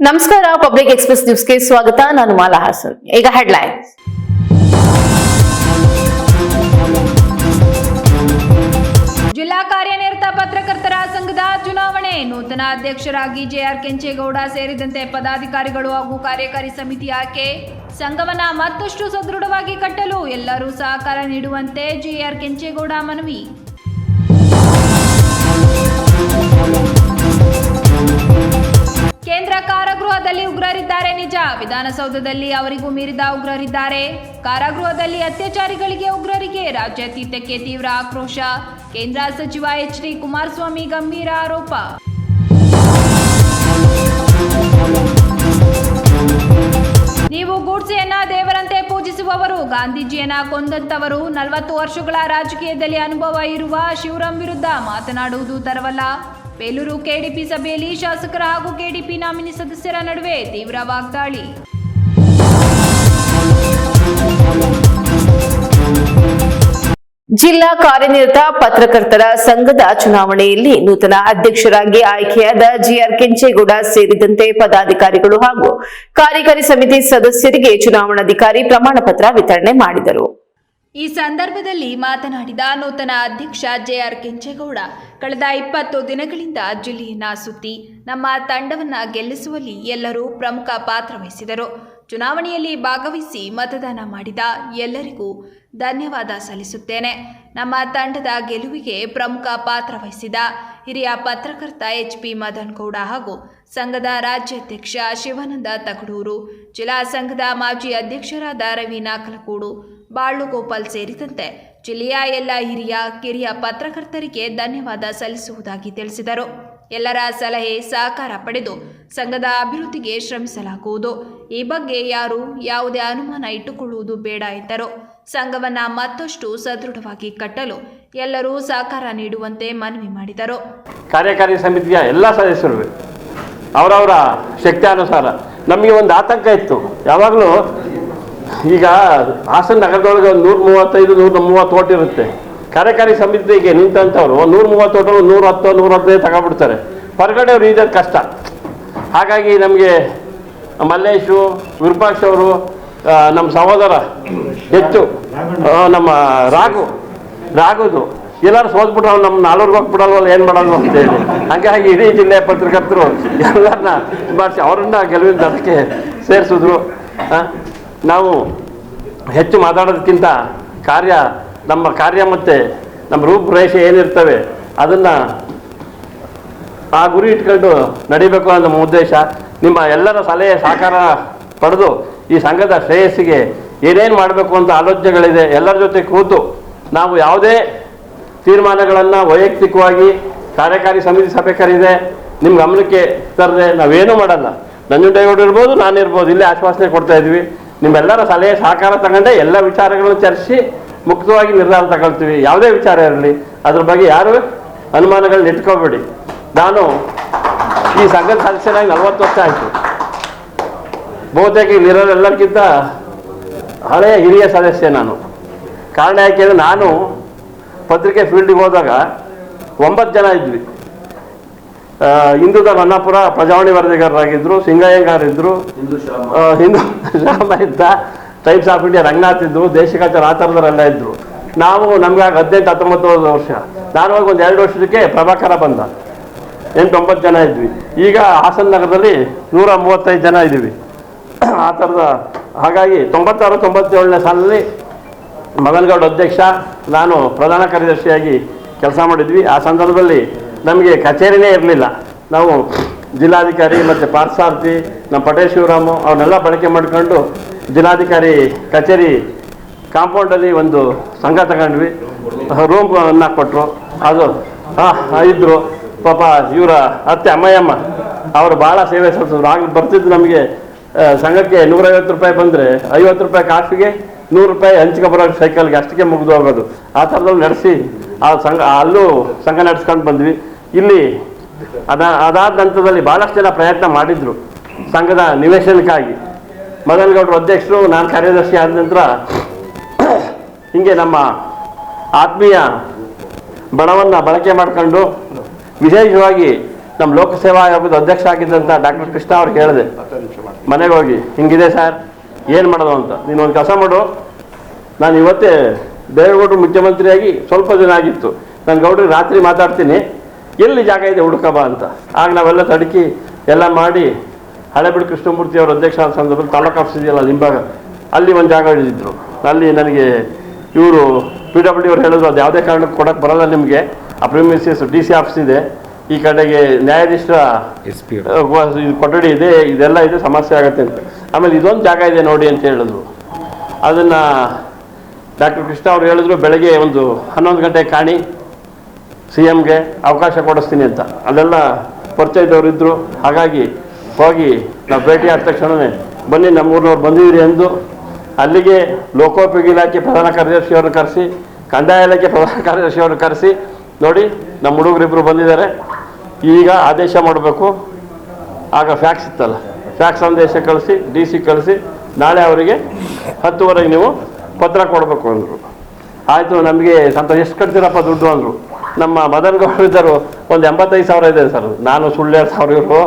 ನಮಸ್ಕಾರ. Public express ನ್ಯೂಸ್ಗೆ ಸ್ವಾಗತ. ನಾನು ಮಾಲಾ ಹಾಸನ್. ಈಗ ಹೆಡ್ಲೈನ್ಸ್. ಜಿಲ್ಲಾ ಕಾರ್ಯನಿರತ ಪತ್ರಕರ್ತರ ಸಂಘದ ಚುನಾವಣೆ. ನೂತನ ಅಧ್ಯಕ್ಷರಾಗಿ ಜೆಆರ್ ಕೆಂಚೇಗೌಡ ಸೇರಿದಂತೆ ಪದಾಧಿಕಾರಿಗಳು ಹಾಗೂ ಕಾರ್ಯಕಾರಿ ಸಮಿತಿ ಆಯ್ಕೆ. ಸಂಘವನ್ನ ಮತ್ತಷ್ಟು ಸದೃಢವಾಗಿ ಕಟ್ಟಲು ಎಲ್ಲರೂ ಸಹಕಾರ ನೀಡುವಂತೆ ಜೆಆರ್ ಕೆಂಚೇಗೌಡ ಮನವಿ. ಕೇಂದ್ರ ಕಾರಾಗೃಹದಲ್ಲಿ ಉಗ್ರರಿದ್ದಾರೆ ನಿಜ. ವಿಧಾನಸೌಧದಲ್ಲಿ ಅವರಿಗೂ ಮೀರಿದ ಉಗ್ರರಿದ್ದಾರೆ. ಕಾರಾಗೃಹದಲ್ಲಿ ಅತ್ಯಾಚಾರಿಗಳಿಗೆ ಉಗ್ರರಿಗೆ ರಾಜ್ಯಾತೀತಕ್ಕೆ ತೀವ್ರ ಆಕ್ರೋಶ. ಕೇಂದ್ರ ಸಚಿವ ಎಚ್.ಡಿ. ಕುಮಾರಸ್ವಾಮಿ ಗಂಭೀರ ಆರೋಪ. ನೀವು ಗೂಡ್ಸೆಯನ್ನ ದೇವರಂತೆ ಪೂಜಿಸುವವರು, ಗಾಂಧೀಜಿಯನ್ನ ಕೊಂದಂತವರು, 40 ವರ್ಷಗಳ ರಾಜಕೀಯದಲ್ಲಿ ಅನುಭವ ಇರುವ ಶಿವರಾಂ ವಿರುದ್ಧ ಮಾತನಾಡುವುದು ತರವಲ್ಲ. ಬೇಲೂರು ಕೆಡಿಪಿ ಸಭೆಯಲ್ಲಿ ಶಾಸಕರ ಹಾಗೂ ಕೆಡಿಪಿ ನಾಮಿನಿ ಸದಸ್ಯರ ನಡುವೆ ತೀವ್ರ ವಾಗ್ದಾಳಿ. ಜಿಲ್ಲಾ ಕಾರ್ಯನಿರತ ಪತ್ರಕರ್ತರ ಸಂಘದ ಚುನಾವಣೆಯಲ್ಲಿ ನೂತನ ಅಧ್ಯಕ್ಷರಾಗಿ ಆಯ್ಕೆಯಾದ ಜಿಆರ್ ಕೆಂಚೇಗೌಡ ಸೇರಿದಂತೆ ಪದಾಧಿಕಾರಿಗಳು ಹಾಗೂ ಕಾರ್ಯಕಾರಿ ಸಮಿತಿ ಸದಸ್ಯರಿಗೆ ಚುನಾವಣಾಧಿಕಾರಿ ಪ್ರಮಾಣ ಪತ್ರ ವಿತರಣೆ ಮಾಡಿದರು. ಈ ಸಂದರ್ಭದಲ್ಲಿ ಮಾತನಾಡಿದ ನೂತನ ಅಧ್ಯಕ್ಷ ಜೆಆರ್ ಕೆಂಚೇಗೌಡ, ಕಳೆದ 20 ದಿನಗಳಿಂದ ಜಿಲ್ಲೆಯನ್ನ ಸುತ್ತಿ ನಮ್ಮ ತಂಡವನ್ನ ಗೆಲ್ಲಿಸುವಲ್ಲಿ ಎಲ್ಲರೂ ಪ್ರಮುಖ ಪಾತ್ರ ವಹಿಸಿದರು. ಚುನಾವಣೆಯಲ್ಲಿ ಭಾಗವಹಿಸಿ ಮತದಾನ ಮಾಡಿದ ಎಲ್ಲರಿಗೂ ಧನ್ಯವಾದ ಸಲ್ಲಿಸುತ್ತೇನೆ. ನಮ್ಮ ತಂಡದ ಗೆಲುವಿಗೆ ಪ್ರಮುಖ ಪಾತ್ರ ವಹಿಸಿದ ಹಿರಿಯ ಪತ್ರಕರ್ತ ಎಚ್.ಪಿ. ಮದನ್ ಗೌಡ ಹಾಗೂ ಸಂಘದ ರಾಜ್ಯಾಧ್ಯಕ್ಷ ಶಿವಾನಂದ ತಗಡೂರು, ಜಿಲ್ಲಾ ಸಂಘದ ಮಾಜಿ ಅಧ್ಯಕ್ಷರಾದ ರವಿ ನಾಕಲಕೋಡು, ಬಾಳುಗೋಪಾಲ್ ಸೇರಿದಂತೆ ಜಿಲ್ಲೆಯ ಎಲ್ಲ ಹಿರಿಯ ಕಿರಿಯ ಪತ್ರಕರ್ತರಿಗೆ ಧನ್ಯವಾದ ಸಲ್ಲಿಸುವುದಾಗಿ ತಿಳಿಸಿದರು. ಎಲ್ಲರ ಸಲಹೆ ಸಹಕಾರ ಪಡೆದು ಸಂಘದ ಅಭಿವೃದ್ಧಿಗೆ ಶ್ರಮಿಸಲಾಗುವುದು. ಈ ಬಗ್ಗೆ ಯಾರು ಯಾವುದೇ ಅನುಮಾನ ಇಟ್ಟುಕೊಳ್ಳುವುದು ಬೇಡ ಎಂದರು. ಸಂಘವನ್ನ ಮತ್ತಷ್ಟು ಸದೃಢವಾಗಿ ಕಟ್ಟಲು ಎಲ್ಲರೂ ಸಹಕಾರ ನೀಡುವಂತೆ ಮನವಿ ಮಾಡಿದರು. ಕಾರ್ಯಕಾರಿ ಸಮಿತಿಯ ಎಲ್ಲ ಸದಸ್ಯರು ಅವರವರ ಶಕ್ತಿಯಾನುಸಾರ ನಮಗೆ ಒಂದು ಆತಂಕ ಇತ್ತು. ಯಾವಾಗಲೂ ಈಗ ಹಾಸನ ನಗರದೊಳಗೆ ಒಂದು 135-130 ಓಟ್ ಇರುತ್ತೆ. ಕಾರ್ಯಕಾರಿ ಸಮಿತಿಗೆ ನಿಂತಂಥವ್ರು 130 ಓಟು 110 115 ತಗೊಬಿಡ್ತಾರೆ. ಹೊರಗಡೆ ಅವ್ರು ಇರೋದು ಕಷ್ಟ. ಹಾಗಾಗಿ ನಮಗೆ ಮಲ್ಲೇಶು, ವಿರೂಪಾಕ್ಷ ಅವರು, ನಮ್ಮ ಸಹೋದರ ಹೆಚ್ಚು, ನಮ್ಮ ರಾಘುದು ಎಲ್ಲರೂ ಸೋತ್ಬಿಟ್ರೆ ಅವ್ನು ನಮ್ಮ 4 ಹೋಗ್ಬಿಡಲ್ವಲ್ಲ, ಏನು ಮಾಡೋದು ಅಂತೇಳಿ. ಹಾಗಾಗಿ ಇಡೀ ಜಿಲ್ಲೆಯ ಪತ್ರಕರ್ತರು ಎಲ್ಲರನ್ನ ಮಾಡಿಸಿ ಅವರನ್ನ ಗೆಲುವಿನ ದಳಕ್ಕೆ ಸೇರಿಸಿದ್ರು. ನಾವು ಹೆಚ್ಚು ಮಾತಾಡೋದಕ್ಕಿಂತ ನಮ್ಮ ಕಾರ್ಯ ಮತ್ತು ನಮ್ಮ ರೂಪುರೇಷೆ ಏನಿರ್ತವೆ ಅದನ್ನು ಆ ಗುರಿ ಇಟ್ಕೊಂಡು ನಡಿಬೇಕು ಅನ್ನೋ ನಮ್ಮ ಉದ್ದೇಶ. ನಿಮ್ಮ ಎಲ್ಲರ ಸಲಹೆ ಸಹಕಾರ ಪಡೆದು ಈ ಸಂಘದ ಶ್ರೇಯಸ್ಸಿಗೆ ಏನೇನು ಮಾಡಬೇಕು ಅಂತ ಆಲೋಚನೆಗಳಿದೆ. ಎಲ್ಲರ ಜೊತೆ ಕೂತು ನಾವು ಯಾವುದೇ ತೀರ್ಮಾನಗಳನ್ನು ವೈಯಕ್ತಿಕವಾಗಿ ಕಾರ್ಯಕಾರಿ ಸಮಿತಿ ಸಭೆ ಕರೆದಿದೆ ನಿಮ್ಮ ಗಮನಕ್ಕೆ ತರದೆ ನಾವೇನೂ ಮಾಡಲ್ಲ. ನಂಜುಂಡೇಗೌಡರು ಇರ್ಬೋದು, ನಾನಿರ್ಬೋದು, ಇಲ್ಲೇ ಆಶ್ವಾಸನೆ ಕೊಡ್ತಾ ಇದ್ವಿ. ನಿಮ್ಮೆಲ್ಲರ ಸಲಹೆ ಸಹಕಾರ ತಗೊಂಡೆ ಎಲ್ಲ ವಿಚಾರಗಳನ್ನು ಚರ್ಚಿಸಿ ಮುಕ್ತವಾಗಿ ನಿರ್ಧಾರ ತಗೊಳ್ತೀವಿ. ಯಾವುದೇ ವಿಚಾರ ಇರಲಿ ಅದ್ರ ಬಗ್ಗೆ ಯಾರು ಅನುಮಾನಗಳನ್ನ ಇಟ್ಕೋಬೇಡಿ. ನಾನು ಈ ಸಂಘದ ಸದಸ್ಯನಾಗಿ 40 ವರ್ಷ ಆಯಿತು. ಬಹುತೇಕ ಇಲ್ಲಿರೋರೆಲ್ಲರಿಗಿಂತ ಹಳೆಯ ಹಿರಿಯ ಸದಸ್ಯ ನಾನು. ಕಾರಣ ಯಾಕೆಂದರೆ ನಾನು ಪತ್ರಿಕೆ ಫೀಲ್ಡಿಗೆ ಹೋದಾಗ 9 ಜನ ಇದ್ವಿ. ಹಿಂದೂದ ಹೊನ್ನಾಪುರ ಪ್ರಜಾವಾಣಿ ವರದಿಗಾರರಾಗಿದ್ದರು, ಸಿಂಗಯ್ಯಂಗಾರಿದ್ದರು, ಹಿಂದೂ ಶ್ಯಾಮ ಇದ್ದ, ಟೈಮ್ಸ್ ಆಫ್ ಇಂಡಿಯಾ ರಂಗನಾಥ್ ಇದ್ದರು, ದೇಶಿಕಾಚಾರ ಆ ಥರದವರೆಲ್ಲ ಇದ್ದರು. ನಮಗೆ 18-19 ವರ್ಷ. ನಾನು ಹೋಗಿ ಒಂದು 2 ವರ್ಷಕ್ಕೆ ಪ್ರಭಾಕರ ಬಂದ. 8-9 ಜನ ಇದ್ವಿ. ಈಗ ಹಾಸನ ನಗರದಲ್ಲಿ 135 ಜನ ಇದ್ದೀವಿ ಆ ಥರದ. ಹಾಗಾಗಿ 96-97ನೇ ಸಾಲಿನಲ್ಲಿ ಮದನಗೌಡ ಅಧ್ಯಕ್ಷ, ನಾನು ಪ್ರಧಾನ ಕಾರ್ಯದರ್ಶಿಯಾಗಿ ಕೆಲಸ ಮಾಡಿದ್ವಿ. ಆ ಸಂದರ್ಭದಲ್ಲಿ ನಮಗೆ ಕಚೇರಿನೇ ಇರಲಿಲ್ಲ. ನಾವು ಜಿಲ್ಲಾಧಿಕಾರಿ ಮತ್ತು ಪಾರ್ಥಸಾರಥಿ, ನಮ್ಮ ಪಟೇಲ್ ಶಿವರಾಮು ಅವನ್ನೆಲ್ಲ ಬಳಕೆ ಮಾಡಿಕೊಂಡು ಜಿಲ್ಲಾಧಿಕಾರಿ ಕಚೇರಿ ಕಾಂಪೌಂಡಲ್ಲಿ ಒಂದು ಸಂಘ ತಗೊಂಡ್ವಿ. ರೂಮನ್ನು ಕೊಟ್ಟರು. ಅದು ಇದ್ದರು ಪಾಪ ಇವರ ಅತ್ತೆ ಅಮ್ಮಯ್ಯಮ್ಮ ಅವರು ಭಾಳ ಸೇವೆ ಸಲ್ಲಿಸಿದ್ರು. ಆಗ ಬರ್ತಿದ್ದು ನಮಗೆ ಸಂಘಕ್ಕೆ 150 ರೂಪಾಯಿ ಬಂದರೆ 50 ರೂಪಾಯಿ ಕಾಫಿಗೆ, 100 ರೂಪಾಯಿ ಹಂಚಿಕೆ ಬರೋ ಸೈಕಲ್ಗೆ, ಅಷ್ಟಕ್ಕೆ ಮುಗಿದು ಹೋಗೋದು. ಆ ಥರದಲ್ಲಿ ನಡೆಸಿ ಆ ಸಂಘ ಅಲ್ಲೂ ಸಂಘ ನಡೆಸ್ಕೊಂಡು ಬಂದ್ವಿ. ಇಲ್ಲಿ ಅದಾದ ನಂತರದಲ್ಲಿ ಭಾಳಷ್ಟು ಜನ ಪ್ರಯತ್ನ ಮಾಡಿದರು ಸಂಘದ ನಿವೇಶನಕ್ಕಾಗಿ. ಮದನಗೌಡರು ಅಧ್ಯಕ್ಷರು, ನಾನು ಕಾರ್ಯದರ್ಶಿ ಆದ ನಂತರ ಹಿಂಗೆ ನಮ್ಮ ಆತ್ಮೀಯ ಬಣವನ್ನು ಬಳಕೆ ಮಾಡಿಕೊಂಡು ವಿಶೇಷವಾಗಿ ನಮ್ಮ ಲೋಕಸೇವಾ ಆಯೋಗದ ಅಧ್ಯಕ್ಷ ಆಗಿದ್ದಂಥ ಡಾಕ್ಟರ್ ಕೃಷ್ಣ ಅವ್ರಿಗೆ ಹೇಳಿದೆ, ಮನೆಗೆ ಹೋಗಿ ಹಿಂಗಿದೆ ಸರ್, ಏನು ಮಾಡೋದು ಅಂತ. ನೀನು ಒಂದು ಕೆಲಸ ಮಾಡು, ನಾನು ಇವತ್ತೇ ದೇವೇಗೌಡರು ಮುಖ್ಯಮಂತ್ರಿಯಾಗಿ ಸ್ವಲ್ಪ ದಿನ ಆಗಿತ್ತು, ನಾನು ಗೌಡ್ರಿಗೆ ರಾತ್ರಿ ಮಾತಾಡ್ತೀನಿ, ಎಲ್ಲಿ ಜಾಗ ಇದೆ ಹುಡುಕಬಾ ಅಂತ. ಆಗ ನಾವೆಲ್ಲ ತಡಕಿ ಎಲ್ಲ ಮಾಡಿ ಹಳೆಬೀಡು ಕೃಷ್ಣಮೂರ್ತಿ ಅವರ ಅಧ್ಯಕ್ಷ ಆದ ಸಂದರ್ಭದಲ್ಲಿ ತಾಲೂಕು ಆಫೀಸ್ ಇದೆಯಲ್ಲ ನಿಂಬಾಗ, ಅಲ್ಲಿ ಒಂದು ಜಾಗ ಹಿಡಿದಿದ್ರು. ಅಲ್ಲಿ ನನಗೆ ಇವರು PWD ಅವ್ರು ಹೇಳಿದ್ರು, ಅದು ಯಾವುದೇ ಕಾರಣಕ್ಕೆ ಕೊಡೋಕ್ಕೆ ಬರೋಲ್ಲ ನಿಮಗೆ, ಆ ಪ್ರಿಮಿಸಸ್ DC ಆಫೀಸ್ ಇದೆ, ಈ ಕಡೆಗೆ ನ್ಯಾಯಾಧೀಶರ ಕೊಠಡಿ ಇದೆ, ಇದೆಲ್ಲ ಇದೆ, ಸಮಸ್ಯೆ ಆಗುತ್ತೆ ಅಂತ. ಆಮೇಲೆ ಇದೊಂದು ಜಾಗ ಇದೆ ನೋಡಿ ಅಂತ ಹೇಳಿದ್ರು. ಅದನ್ನು ಡಾಕ್ಟರ್ ಕೃಷ್ಣ ಅವ್ರು ಹೇಳಿದ್ರು, ಬೆಳಗ್ಗೆ ಒಂದು 11 ಗಂಟೆಗೆ ಕಾಣಿ, CMಗೆ ಅವಕಾಶ ಕೊಡಿಸ್ತೀನಿ ಅಂತ. ಅಲ್ಲೆಲ್ಲ ಪರಿಚಯದವ್ರು ಇದ್ದರು. ಹಾಗಾಗಿ ಹೋಗಿ ನಾವು ಭೇಟಿ ಆದ ತಕ್ಷಣವೇ ಬನ್ನಿ ನಮ್ಮೂರಿನವ್ರು ಬಂದಿದ್ದೀರಿ ಎಂದು ಅಲ್ಲಿಗೆ ಲೋಕೋಪಯೋಗಿ ಇಲಾಖೆ ಪ್ರಧಾನ ಕಾರ್ಯದರ್ಶಿಯವ್ರನ್ನ ಕರೆಸಿ, ಕಂದಾಯ ಇಲಾಖೆ ಪ್ರಧಾನ ಕಾರ್ಯದರ್ಶಿಯವ್ರನ್ನ ಕರೆಸಿ, ನೋಡಿ ನಮ್ಮ ಹುಡುಗರಿಬ್ಬರು ಬಂದಿದ್ದಾರೆ, ಈಗ ಆದೇಶ ಮಾಡಬೇಕು. ಆಗ ಫ್ಯಾಕ್ಸ್ ಇತ್ತಲ್ಲ, ಫ್ಯಾಕ್ಸ್ ಸಂದೇಶ ಕಳಿಸಿ DC ಕಳಿಸಿ, ನಾಳೆ ಅವರಿಗೆ 10:30ಗೆ ನೀವು ಪತ್ರ ಕೊಡಬೇಕು ಅಂದರು. ಆಯಿತು, ನಮಗೆ ಸಂತೋಷ, ಎಷ್ಟು ಕಟ್ತೀರಪ್ಪ ದುಡ್ಡು ಅಂದರು. ನಮ್ಮ ಮದನ್ ಗೌಡ್ರು ಇದ್ದರು, ಒಂದು 85,000 ಇದೆ ಸರ್. ನಾನು ಸುಳ್ಳು 2,000 ಇವರು,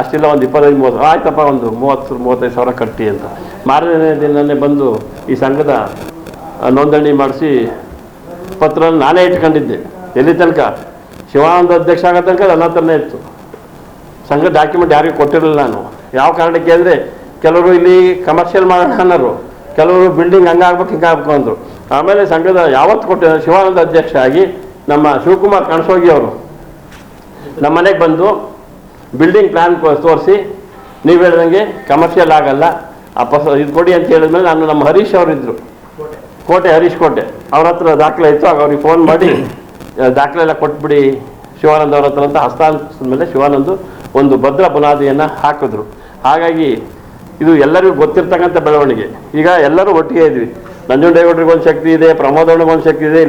ಅಷ್ಟಿಲ್ಲ, ಒಂದು 25-30, ಆಯ್ತಪ್ಪ ಒಂದು 30-35,000 ಕಟ್ಟಿ ಅಂತ. ಮಾರನೇ ದಿನನೇ ಬಂದು ಈ ಸಂಘದ ನೋಂದಣಿ ಮಾಡಿಸಿ ಪತ್ರ ನಾನೇ ಇಟ್ಕೊಂಡಿದ್ದೆ. ಎಲ್ಲಿ ತನಕ ಶಿವಾನಂದ ಅಧ್ಯಕ್ಷ ಆಗೋ ತನಕ ನನ್ನ ಹತ್ರನೇ ಇತ್ತು. ಸಂಘ ಡಾಕ್ಯುಮೆಂಟ್ ಯಾರಿಗೂ ಕೊಟ್ಟಿರಲಿಲ್ಲ ನಾನು. ಯಾವ ಕಾರಣಕ್ಕೆ ಅಂದರೆ ಕೆಲವರು ಇಲ್ಲಿ ಕಮರ್ಷಿಯಲ್ ಮಾಡೋಣ ಅನ್ನೋರು, ಕೆಲವರು ಬಿಲ್ಡಿಂಗ್ ಹಂಗಾಗ್ಬೇಕು ಹಿಂಗಾಗ್ಬೇಕು ಅಂದರು. ಆಮೇಲೆ ಸಂಘದ ಯಾವತ್ತು ಕೊಟ್ಟಿದ್ದಾರೆ ಶಿವಾನಂದ ಅಧ್ಯಕ್ಷ ಆಗಿ ನಮ್ಮ ಶಿವಕುಮಾರ್ ಕಣಸೋಗಿ ಅವರು ನಮ್ಮ ಮನೆಗೆ ಬಂದು ಬಿಲ್ಡಿಂಗ್ ಪ್ಲ್ಯಾನ್ ತೋರಿಸಿ, ನೀವು ಹೇಳ್ದಂಗೆ ಕಮರ್ಷಿಯಲ್ ಆಗಲ್ಲ, ಇದು ಕೊಡಿ ಅಂತ ಹೇಳಿದ್ಮೇಲೆ ನಾನು ನಮ್ಮ ಹರೀಶ್ ಅವರಿದ್ದರು, ಕೋಟೆ ಹರೀಶ್ ಕೋಟೆ, ಅವ್ರ ಹತ್ರ ದಾಖಲೆ ಇತ್ತು. ಆಗ ಅವ್ರಿಗೆ ಫೋನ್ ಮಾಡಿ ದಾಖಲೆ ಎಲ್ಲ ಕೊಟ್ಬಿಡಿ ಶಿವಾನಂದ್ ಅವ್ರ ಹತ್ರ ಅಂತ ಹಸ್ತಾಂತರಿಸಿದ ಮೇಲೆ ಶಿವಾನಂದ್ ಒಂದು ಭದ್ರ ಬುನಾದಿಯನ್ನು ಹಾಕಿದ್ರು. ಹಾಗಾಗಿ ಇದು ಎಲ್ಲರಿಗೂ ಗೊತ್ತಿರ್ತಕ್ಕಂಥ ಬೆಳವಣಿಗೆ. ಈಗ ಎಲ್ಲರೂ ಒಟ್ಟಿಗೆ ಇದ್ವಿ. ನಂಜುಂಡೇಗೌಡರಿಗೆ ಒಂದು ಶಕ್ತಿ ಇದೆ, ಪ್ರಮೋದ್ ಅವ್ರಿಗೆ ಒಂದು ಶಕ್ತಿ ಇದೆ,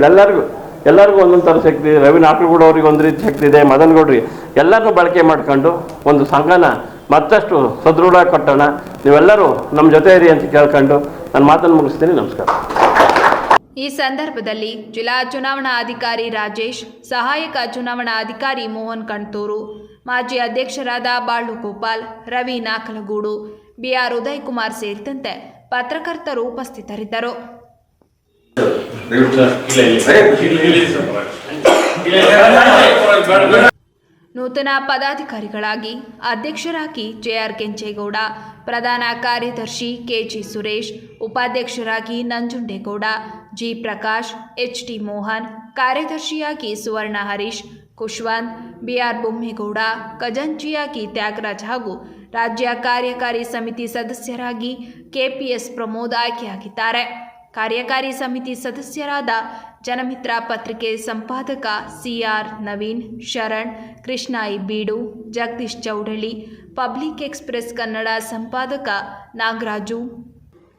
ಎಲ್ಲರಿಗೂ ಒಂದೊಂದು ಥರ ಶಕ್ತಿ ಇದೆ. ರವಿ ನಾಟಗೂಡ ಅವ್ರಿಗೆ ಒಂದು ರೀತಿ ಶಕ್ತಿ ಇದೆ, ಮದನ್ ಗೌಡ್ರಿಗೆ, ಎಲ್ಲರನ್ನೂ ಬಳಕೆ ಮಾಡ್ಕೊಂಡು ಒಂದು ಸಂಘನ ಮತ್ತಷ್ಟು ಸದೃಢ ಕೊಟ್ಟೋಣ. ನೀವೆಲ್ಲರೂ ನಮ್ಮ ಜೊತೆ ಇರಿ ಅಂತ ಕೇಳ್ಕೊಂಡು ನನ್ನ ಮಾತನ್ನು ಮುಗಿಸ್ತೀನಿ. ನಮಸ್ಕಾರ. ಈ ಸಂದರ್ಭದಲ್ಲಿ ಜಿಲ್ಲಾ ಚುನಾವಣಾ ಅಧಿಕಾರಿ ರಾಜೇಶ್, ಸಹಾಯಕ ಚುನಾವಣಾ ಅಧಿಕಾರಿ ಮೋಹನ್ ಕಣ್ತೂರು, ಮಾಜಿ ಅಧ್ಯಕ್ಷರಾದ ಬಾಳು ಗೋಪಾಲ್, ರವಿ ನಾಕಲಗೂಡು, BR ಉದಯ್ ಕುಮಾರ್ ಸೇರಿದಂತೆ ಪತ್ರಕರ್ತರು ಉಪಸ್ಥಿತರಿದ್ದರು. ನೂತನ ಪದಾಧಿಕಾರಿಗಳಾಗಿ ಅಧ್ಯಕ್ಷರಾಗಿ JR ಕೆಂಚೇಗೌಡ, ಪ್ರಧಾನ ಕಾರ್ಯದರ್ಶಿ KG ಸುರೇಶ್, ಉಪಾಧ್ಯಕ್ಷರಾಗಿ ನಂಜುಂಡೇಗೌಡ, G ಪ್ರಕಾಶ್, HT ಮೋಹನ್, ಕಾರ್ಯದರ್ಶಿಯಾಗಿ ಸುವರ್ಣ ಹರೀಶ್, ಕುಶ್ವಂತ್, BR ಬೊಮ್ಮೇಗೌಡ, ಖಜಾಂಚಿಯಾಗಿ ತ್ಯಾಗರಾಜ್ ಹಾಗೂ ರಾಜ್ಯ ಕಾರ್ಯಕಾರಿ ಸಮಿತಿ ಸದಸ್ಯರಾಗಿ KPS ಪ್ರಮೋದ್ ಆಯ್ಕೆಯಾಗಿದ್ದಾರೆ. ಕಾರ್ಯಕಾರಿ ಸಮಿತಿ ಸದಸ್ಯರಾದ ಜನಮಿತ್ರ ಪತ್ರಿಕೆ ಸಂಪಾದಕ CR ನವೀನ್, ಶರಣ್, ಕೃಷ್ಣ I ಬೀಡು, ಜಗದೀಶ್ ಚೌಡಳ್ಳಿ, ಪಬ್ಲಿಕ್ ಎಕ್ಸ್‌ಪ್ರೆಸ್ ಕನ್ನಡ ಸಂಪಾದಕ ನಾಗರಾಜು.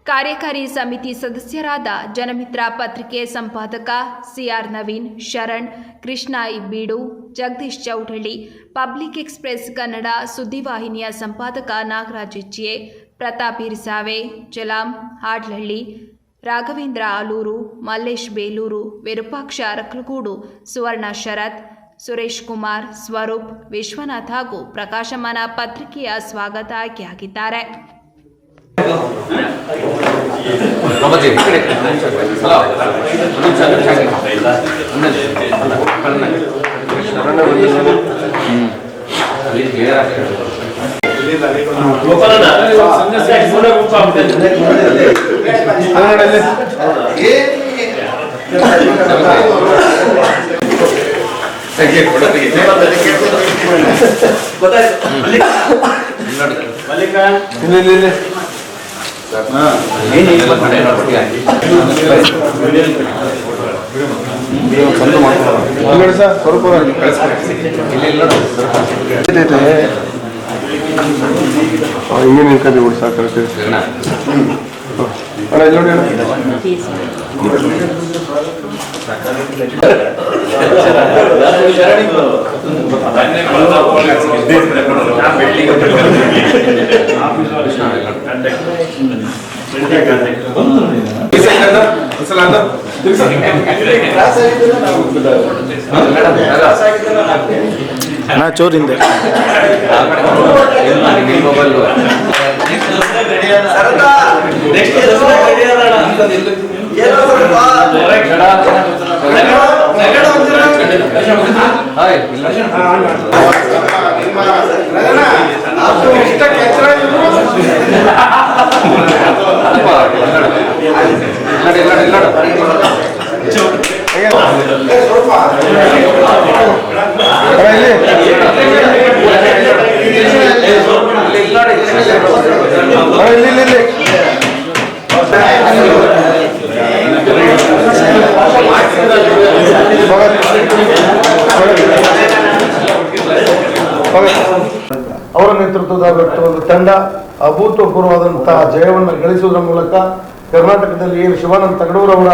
ಕಾರ್ಯಕಾರಿ ಸಮಿತಿ ಸದಸ್ಯರಾದ ಜನಮಿತ್ರ ಪತ್ರಿಕೆ ಸಂಪಾದಕ CR ನವೀನ್, ಶರಣ್, ಕೃಷ್ಣ I ಬೀಡು, ಜಗದೀಶ್ ಚೌಡಳ್ಳಿ, ಪಬ್ಲಿಕ್ ಎಕ್ಸ್‌ಪ್ರೆಸ್ ಕನ್ನಡ ಸುದ್ದಿವಾಹಿನಿಯ ಸಂಪಾದಕ ನಾಗರಾಜ್ HA, ಪ್ರತಾಪ್ ಹಿರಿಸಾವೆ, ಜಲಾಂ ಹಾಡ್ಲಹಳ್ಳಿ, ರಾಘವೇಂದ್ರ ಆಲೂರು, ಮಲ್ಲೇಶ್ ಬೇಲೂರು, ವಿರೂಪಾಕ್ಷ ಅರಕಲಗೂಡು, ಸುವರ್ಣ ಶರತ್, ಸುರೇಶ್ ಕುಮಾರ್, ಸ್ವರೂಪ್, ವಿಶ್ವನಾಥ್ ಹಾಗೂ ಪ್ರಕಾಶಮಾನ ಪತ್ರಿಕೆಯ ಸ್ವಾಗತ ಆಯ್ಕೆಯಾಗಿದ್ದಾರೆ. ನಾ ಚೋರಿಂದ ಅವರ ನೇತೃತ್ವದ ಒಂದು ತಂಡ ಅಭೂತಪೂರ್ವವಾದಂತಹ ಜಯವನ್ನು ಗಳಿಸುವುದರ ಮೂಲಕ ಕರ್ನಾಟಕದಲ್ಲಿ ಏನು ಶಿವಾನಂದ ತಗಡೂರವರ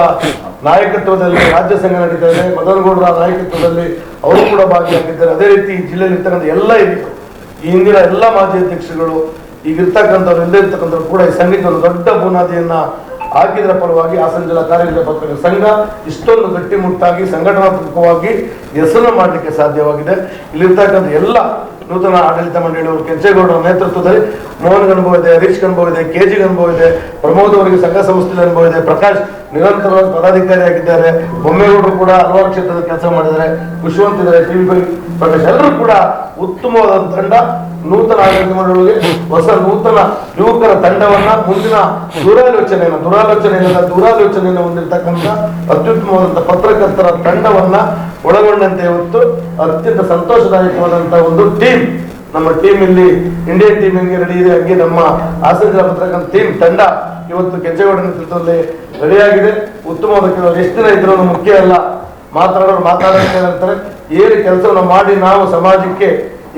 ನಾಯಕತ್ವದಲ್ಲಿ ರಾಜ್ಯ ಸಂಘ ನಡೀತಾ ಇದೆ, ಮದನಗೌಡರ ನಾಯಕತ್ವದಲ್ಲಿ ಅವರು ಕೂಡ ಭಾಗಿಯಾಗಿದ್ದಾರೆ. ಅದೇ ರೀತಿ ಜಿಲ್ಲೆಯಲ್ಲಿ ಇರ್ತಕ್ಕಂಥ ಎಲ್ಲ ಹಿರಿಯರು, ಈ ಹಿಂದಿನ ಎಲ್ಲ ಮಾಜಿ ಅಧ್ಯಕ್ಷರುಗಳು, ಈಗಿರ್ತಕ್ಕಂಥವ್ರು ಎಲ್ಲೇ ಇರ್ತಕ್ಕಂಥವ್ರು ಕೂಡ ಈ ಸಂಘಕ್ಕೆ ಒಂದು ದೊಡ್ಡ ಬುನಾದಿಯನ್ನ ಹಾಕಿದ್ರ ಪರವಾಗಿ ಹಾಸನ ಜಿಲ್ಲಾ ಕಾರ್ಯನಿರ್ವಾಹಕ ಪತ್ರಕರ್ತರ ಸಂಘ ಇಷ್ಟೊಂದು ಗಟ್ಟಿಮುಟ್ಟಾಗಿ ಸಂಘಟನಾತ್ಮಕವಾಗಿ ಹೆಸರು ಮಾಡಲಿಕ್ಕೆ ಸಾಧ್ಯವಾಗಿದೆ. ಇಲ್ಲಿರ್ತಕ್ಕಂಥ ಎಲ್ಲ ನೂತನ ಆಡಳಿತ ಮಂಡಳಿಯವರು ಕೆಂಚೇಗೌಡರ ನೇತೃತ್ವದಲ್ಲಿ ಮೋಹನ್ಗೆ ಅನುಭವ ಇದೆ, ಹರೀಶ್ಗೆ ಅನುಭವ ಇದೆ, ಕೆಜಿಗೆ ಅನುಭವ ಇದೆ, ಪ್ರಮೋದ್ ಅವರಿಗೆ ಸಂಘ ಸಂಸ್ಥೆಯಲ್ಲಿ ಅನುಭವ ಇದೆ, ಪ್ರಕಾಶ್ ನಿರಂತರವಾಗಿ ಪದಾಧಿಕಾರಿಯಾಗಿದ್ದಾರೆ, ಬೊಮ್ಮೇಗೌಡರು ಕೂಡ ಹಲವಾರು ಕ್ಷೇತ್ರದ ಕೆಲಸ ಮಾಡಿದ್ದಾರೆ, ಖುಷಿವಂತ ಇದ್ದಾರೆ, ಟಿವಿ ಪ್ರಕಾಶ್ ಎಲ್ಲರೂ ಕೂಡ ಉತ್ತಮವಾದ ತಂಡ. ನೂತನ ಆಡಳಿತ ಮಂಡಳಿಗೆ ಹೊಸ ನೂತನ ಯುವಕರ ತಂಡವನ್ನ ಮುಂದಿನ ದುರಾಲೋಚನೆಯನ್ನು ಹೊಂದಿರತಕ್ಕಂಥ ಅತ್ಯುತ್ತಮವಾದಂತಹ ಪತ್ರಕರ್ತರ ತಂಡವನ್ನ ಒಳಗೊಂಡಂತೆ ಇವತ್ತು ಅತ್ಯಂತ ಸಂತೋಷದಾಯಕವಾದಂತಹ ಒಂದು ಟೀಮ್. ನಮ್ಮ ಟೀಮ್ ಇಲ್ಲಿ ಇಂಡಿಯನ್ ಟೀಮ್ ಹೆಂಗೆ ರೆಡಿ ಇದೆ ಹಂಗೆ ನಮ್ಮ ಹಾಸನ ಜಿಲ್ಲಾ ಪತ್ರಕರ್ತರ ಟೀಮ್ ತಂಡ ಇವತ್ತು ಕೆಂಚೇಗೌಡ ನೇತೃತ್ವದಲ್ಲಿ ರೆಡಿಯಾಗಿದೆ. ಉತ್ತಮವಾದ ಕೆಲವರು ಎಷ್ಟು ದಿನ ಇದ್ರೂ ಮುಖ್ಯ ಅಲ್ಲ, ಮಾತಾಡೋಕೆ ಹೇಳ್ತಾರೆ. ಏನು ಕೆಲಸವನ್ನು ಮಾಡಿ ನಾವು ಸಮಾಜಕ್ಕೆ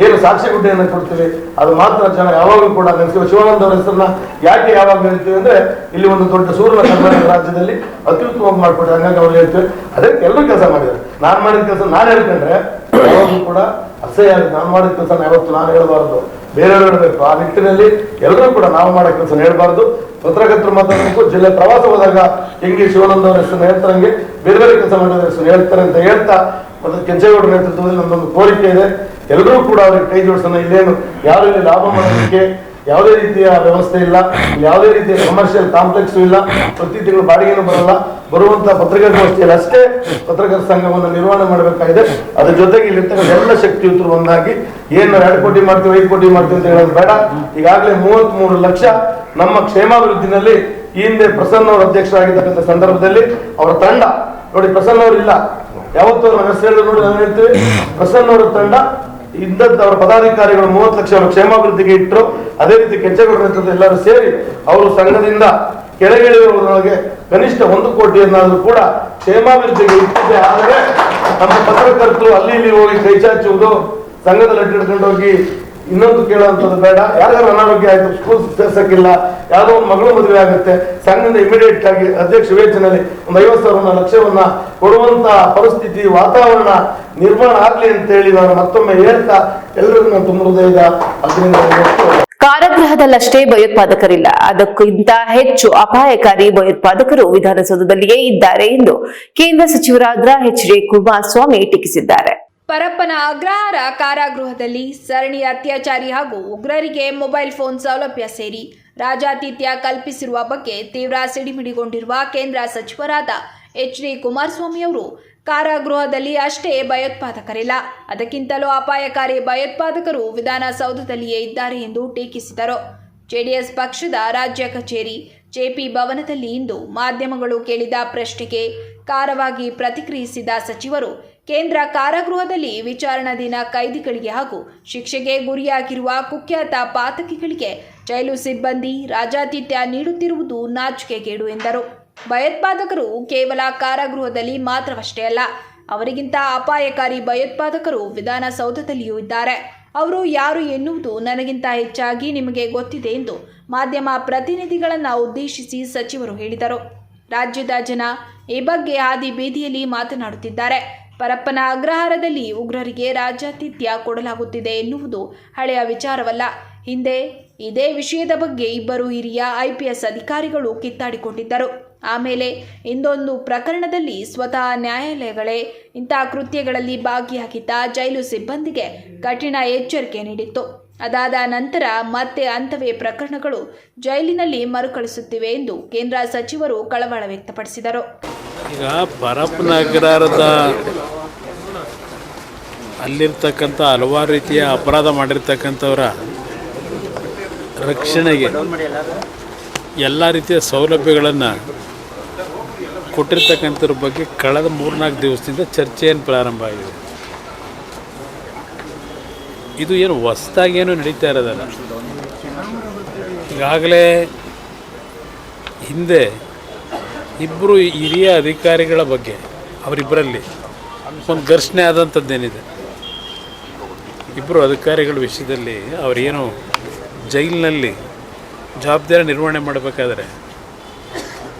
ಏನು ಸಾಕ್ಷಿ ಗುಡ್ಡೆಯನ್ನು ಕೊಡ್ತೀವಿ ಅದು ಮಾತ್ರ ಜನ ಯಾವಾಗಲೂ ಕೂಡ ನೆನೆಸ್ತೀವಿ. ಶಿವಾನಂದ ಅವರ ಹೆಸರನ್ನ ಯಾಕೆ ಯಾವಾಗ ಹೇಳ್ತೀವಿ ಅಂದ್ರೆ ಇಲ್ಲಿ ಒಂದು ದೊಡ್ಡ ಸೂರ್ಯನ ಕರ್ನಾಟಕ ರಾಜ್ಯದಲ್ಲಿ ಅತ್ಯುತ್ತಮವಾಗಿ ಮಾಡ್ಕೊಡ್ತಾರೆ, ಹಂಗಾಗಿ ಅವ್ರು ಹೇಳ್ತೀವಿ. ಅದಕ್ಕೆ ಎಲ್ಲರೂ ಕೆಲಸ ಮಾಡಿದ್ದಾರೆ. ನಾನು ಮಾಡಿದ ಕೆಲಸ ನಾನು ಹೇಳ್ಕೊಂಡ್ರೆ ಯಾವಾಗಲೂ ಕೂಡ ಅಸಹ್ಯ ಆಗುತ್ತೆ. ನಾನು ಮಾಡಿದ ಕೆಲಸ ಯಾವತ್ತು ನಾನು ಹೇಳಬಾರ್ದು, ಬೇರೆಯವರು ಹೇಳಬೇಕು. ಆ ನಿಟ್ಟಿನಲ್ಲಿ ಎಲ್ಲರೂ ಕೂಡ ನಾವು ಮಾಡೋ ಕೆಲಸ ಹೇಳ್ಬಾರ್ದು. ಪತ್ರಕರ್ತರು ಮಾತಾಡಬೇಕು. ಜಿಲ್ಲೆ ಪ್ರವಾಸ ಹೋದಾಗ ಹೆಂಗೆ ಶಿವಾನಂದ ಅವರ ಹೆಸರನ್ನು ಹೇಳ್ತಾರಂಗೆ ಬೇರೆ ಬೇರೆ ಕೆಲಸ ಮಾಡಿದ ಹೆಸರು ಹೇಳ್ತಾರೆ ಅಂತ ಹೇಳ್ತಾ ಮತ್ತು ಕೆಂಚೇಗೌಡರ ನೇತೃತ್ವದಲ್ಲಿ ನಮ್ಮದೊಂದು ಕೋರಿಕೆ ಇದೆ. ಎಲ್ಲರೂ ಕೂಡ ಅವ್ರಿಗೆ ಕೈ ಜೋಡಿಸೋಣ. ಇಲ್ಲೇನು ಯಾರು ಇಲ್ಲಿ ಲಾಭ ಮಾಡೋದಕ್ಕೆ ಯಾವುದೇ ರೀತಿಯ ವ್ಯವಸ್ಥೆ ಇಲ್ಲ, ಯಾವುದೇ ರೀತಿಯ ಕಮರ್ಷಿಯಲ್ ಕಾಂಪ್ಲೆಕ್ಸ್ ಇಲ್ಲ, ಪ್ರತಿ ತಿಂಗಳು ಬಾಡಿಗೆನೂ ಬರಲ್ಲ. ಬರುವಂತಹ ಪತ್ರಿಕಾಗೋಷ್ಠಿಯಲ್ಲಿ ಅಷ್ಟೇ ಪತ್ರಕರ್ತರ ಸಂಘವನ್ನು ನಿರ್ವಹಣೆ ಮಾಡಬೇಕಾಗಿದೆ. ಅದ್ರ ಜೊತೆಗೆ ಇಲ್ಲಿರ್ತಕ್ಕಂಥ ಎಲ್ಲ ಶಕ್ತಿಯುತರು ಒಂದಾಗಿ ಏನು 2 ಕೋಟಿ ಮಾಡ್ತೀವಿ 5 ಕೋಟಿ ಮಾಡ್ತೀವಿ ಅಂತ ಹೇಳೋದು ಬೇಡ. ಈಗಾಗಲೇ 33 ಲಕ್ಷ ನಮ್ಮ ಕ್ಷೇಮಾಭಿವೃದ್ಧಿನಲ್ಲಿ ಈ ಹಿಂದೆ ಪ್ರಸನ್ನ ಅವರು ಅಧ್ಯಕ್ಷರಾಗಿರ್ತಕ್ಕಂಥ ಸಂದರ್ಭದಲ್ಲಿ ಅವರ ತಂಡ ನೋಡಿ, ಪ್ರಸನ್ನ ಅವರು ಇಲ್ಲ ಯಾವತ್ತೂ ನಮ್ಮ ಹೆಸರು ಹೇಳಿದ್ರು ನೋಡಿ, ನಾವು ಹೇಳ್ತೀವಿ ಪ್ರಸನ್ನ ಅವರ ತಂಡ ಇದ್ದದ್ದು ಅವರ ಪದಾಧಿಕಾರಿಗಳು 30 ಲಕ್ಷ ಅವರ ಕ್ಷೇಮಾಭಿವೃದ್ಧಿಗೆ ಇಟ್ಟರು. ಅದೇ ರೀತಿ ಕೆಂಚೇಗೌಡ ನೇತೃತ್ವದ ಎಲ್ಲರೂ ಸೇರಿ ಅವರು ಸಂಘದಿಂದ ಕೆಳಗಿಳಿಯುವುದರೊಳಗೆ ಕನಿಷ್ಠ 1 ಕೋಟಿಯನ್ನಾದ್ರೂ ಕೂಡ ಕ್ಷೇಮಾಭಿವೃದ್ಧಿಗೆ ಇಟ್ಟಿದೆ. ಆದರೆ ನಮ್ಮ ಪತ್ರಕರ್ತರು ಅಲ್ಲಿ ಇಲ್ಲಿ ಹೋಗಿ ಕೈ ಚಾಚುವುದು, ಸಂಘದ ಲೆಟರ್ ಹಿಡ್ಕೊಂಡು ಹೋಗಿ ಇನ್ನೊಂದು ಕೇಳುವಂಥದ್ದು ಬೇಡ. ಯಾರಿಗಾರು ಅನಾರೋಗ್ಯ ಆಯ್ತು, ಸ್ಕೂಲ್ ಸೇರ್ಸಕ್ಕಿಲ್ಲ, ಯಾವುದೋ ಒಂದು ಮಗಳು ಮದುವೆ ಆಗುತ್ತೆ, ಸಂಘದಿಂದ ಇಮಿಡಿಯೇಟ್ ಆಗಿ ಅಧ್ಯಕ್ಷ ವೇತನಲ್ಲಿ ಒಂದು 50,000 ಲಕ್ಷವನ್ನ ಕೊಡುವಂತ ಪರಿಸ್ಥಿತಿ ವಾತಾವರಣ ನಿರ್ಮಾಣ ಆಗ್ಲಿ ಅಂತ ಹೇಳಿ ನಾನು ಮತ್ತೊಮ್ಮೆ ಹೇಳ್ತಾ ಎಲ್ಲರಿಗೂ ನಾನು ತುಂಬ ಹೃದಯದ ಅಭಿನಂದನೆ. ಕಾರಾಗೃಹದಲ್ಲಷ್ಟೇ ಭಯೋತ್ಪಾದಕರಿಲ್ಲ, ಅದಕ್ಕಿಂತ ಹೆಚ್ಚು ಅಪಾಯಕಾರಿ ಭಯೋತ್ಪಾದಕರು ವಿಧಾನಸೌಧದಲ್ಲಿಯೇ ಇದ್ದಾರೆ ಎಂದು ಕೇಂದ್ರ ಸಚಿವರಾದ ಎಚ್.ಡಿ. ಕುಮಾರಸ್ವಾಮಿ ಟೀಕಿಸಿದ್ದಾರೆ. ಪರಪ್ಪನ ಅಗ್ರಹಾರ ಕಾರಾಗೃಹದಲ್ಲಿ ಸರಣಿ ಅತ್ಯಾಚಾರಿ ಹಾಗೂ ಉಗ್ರರಿಗೆ ಮೊಬೈಲ್ ಫೋನ್ ಸೌಲಭ್ಯ ಸೇರಿ ರಾಜಾತಿಥ್ಯ ಕಲ್ಪಿಸಿರುವ ಬಗ್ಗೆ ತೀವ್ರ ಸಿಡಿಮಿಡಿಗೊಂಡಿರುವ ಕೇಂದ್ರ ಸಚಿವರಾದ ಎಚ್.ಡಿ. ಕುಮಾರಸ್ವಾಮಿ ಅವರು ಕಾರಾಗೃಹದಲ್ಲಿ ಅಷ್ಟೇ ಭಯೋತ್ಪಾದಕರಿಲ್ಲ, ಅದಕ್ಕಿಂತಲೂ ಅಪಾಯಕಾರಿ ಭಯೋತ್ಪಾದಕರು ವಿಧಾನಸೌಧದಲ್ಲಿಯೇ ಇದ್ದಾರೆ ಎಂದು ಟೀಕಿಸಿದರು. ಜೆಡಿಎಸ್ ಪಕ್ಷದ ರಾಜ್ಯ ಕಚೇರಿ ಜೆಪಿ ಭವನದಲ್ಲಿ ಇಂದು ಮಾಧ್ಯಮಗಳು ಕೇಳಿದ ಪ್ರಶ್ನೆಗೆ ಖಾರವಾಗಿ ಪ್ರತಿಕ್ರಿಯಿಸಿದ ಸಚಿವರು, ಕೇಂದ್ರ ಕಾರಾಗೃಹದಲ್ಲಿ ವಿಚಾರಣಾಧೀನ ಕೈದಿಗಳಿಗೆ ಹಾಗೂ ಶಿಕ್ಷೆಗೆ ಗುರಿಯಾಗಿರುವ ಕುಖ್ಯಾತ ಪಾತಕಿಗಳಿಗೆ ಜೈಲು ಸಿಬ್ಬಂದಿ ರಾಜಾತಿಥ್ಯ ನೀಡುತ್ತಿರುವುದು ನಾಚಿಕೆಗೇಡು ಎಂದರು. ಭಯೋತ್ಪಾದಕರು ಕೇವಲ ಕಾರಾಗೃಹದಲ್ಲಿ ಮಾತ್ರವಷ್ಟೇ ಅಲ್ಲ, ಅವರಿಗಿಂತ ಅಪಾಯಕಾರಿ ಭಯೋತ್ಪಾದಕರು ವಿಧಾನಸೌಧದಲ್ಲಿಯೂ ಇದ್ದಾರೆ. ಅವರು ಯಾರು ಎನ್ನುವುದು ನನಗಿಂತ ಹೆಚ್ಚಾಗಿ ನಿಮಗೆ ಗೊತ್ತಿದೆ ಎಂದು ಮಾಧ್ಯಮ ಪ್ರತಿನಿಧಿಗಳನ್ನು ಉದ್ದೇಶಿಸಿ ಸಚಿವರು ಹೇಳಿದರು. ರಾಜ್ಯದ ಜನ ಈ ಬಗ್ಗೆ ಹಾದಿ ಬೀದಿಯಲ್ಲಿ ಮಾತನಾಡುತ್ತಿದ್ದಾರೆ. ಪರಪ್ಪನ ಅಗ್ರಹಾರದಲ್ಲಿ ಉಗ್ರರಿಗೆ ರಾಜಾತಿಥ್ಯ ಕೊಡಲಾಗುತ್ತಿದೆ ಎನ್ನುವುದು ಹಳೆಯ ವಿಚಾರವಲ್ಲ. ಹಿಂದೆ ಇದೇ ವಿಷಯದ ಬಗ್ಗೆ 2 ಹಿರಿಯ IPS ಅಧಿಕಾರಿಗಳು ಕಿತ್ತಾಡಿಕೊಂಡಿದ್ದರು. ಆಮೇಲೆ ಇಂದೊಂದು ಪ್ರಕರಣದಲ್ಲಿ ಸ್ವತಃ ನ್ಯಾಯಾಲಯಗಳೇ ಇಂಥ ಕೃತ್ಯಗಳಲ್ಲಿ ಭಾಗಿಯಾಗಿದ್ದ ಜೈಲು ಸಿಬ್ಬಂದಿಗೆ ಕಠಿಣ ಎಚ್ಚರಿಕೆ ನೀಡಿತ್ತು. ಅದಾದ ನಂತರ ಮತ್ತೆ ಅಂಥವೇ ಪ್ರಕರಣಗಳು ಜೈಲಿನಲ್ಲಿ ಮರುಕಳಿಸುತ್ತಿವೆ ಎಂದು ಕೇಂದ್ರ ಸಚಿವರು ಕಳವಳ ವ್ಯಕ್ತಪಡಿಸಿದರು. ಈಗ ಪರಪ್ಪನಗರದ ಅಲ್ಲಿರ್ತಕ್ಕಂಥ ಹಲವಾರು ರೀತಿಯ ಅಪರಾಧ ಮಾಡಿರ್ತಕ್ಕಂಥವರ ರಕ್ಷಣೆಗೆ ಎಲ್ಲ ರೀತಿಯ ಸೌಲಭ್ಯಗಳನ್ನು ಕೊಟ್ಟಿರ್ತಕ್ಕಂಥವ್ರ ಬಗ್ಗೆ ಕಳೆದ 3-4 ದಿವಸದಿಂದ ಚರ್ಚೆಯನ್ನು ಪ್ರಾರಂಭ ಆಗಿದೆ. ಇದು ಏನು ಹೊಸದಾಗೇನು ನಡೀತಾ ಇರೋದಲ್ಲ. ಈಗಾಗಲೇ ಹಿಂದೆ ಇಬ್ಬರು ಹಿರಿಯ ಅಧಿಕಾರಿಗಳ ಬಗ್ಗೆ ಅವರಿಬ್ಬರಲ್ಲಿ ಒಂದು ಘರ್ಷಣೆ ಆದಂಥದ್ದೇನಿದೆ. ಇಬ್ಬರು ಅಧಿಕಾರಿಗಳ ವಿಷಯದಲ್ಲಿ ಅವರೇನು ಜೈಲಿನಲ್ಲಿ ಜವಾಬ್ದಾರಿ ನಿರ್ವಹಣೆ ಮಾಡಬೇಕಾದ್ರೆ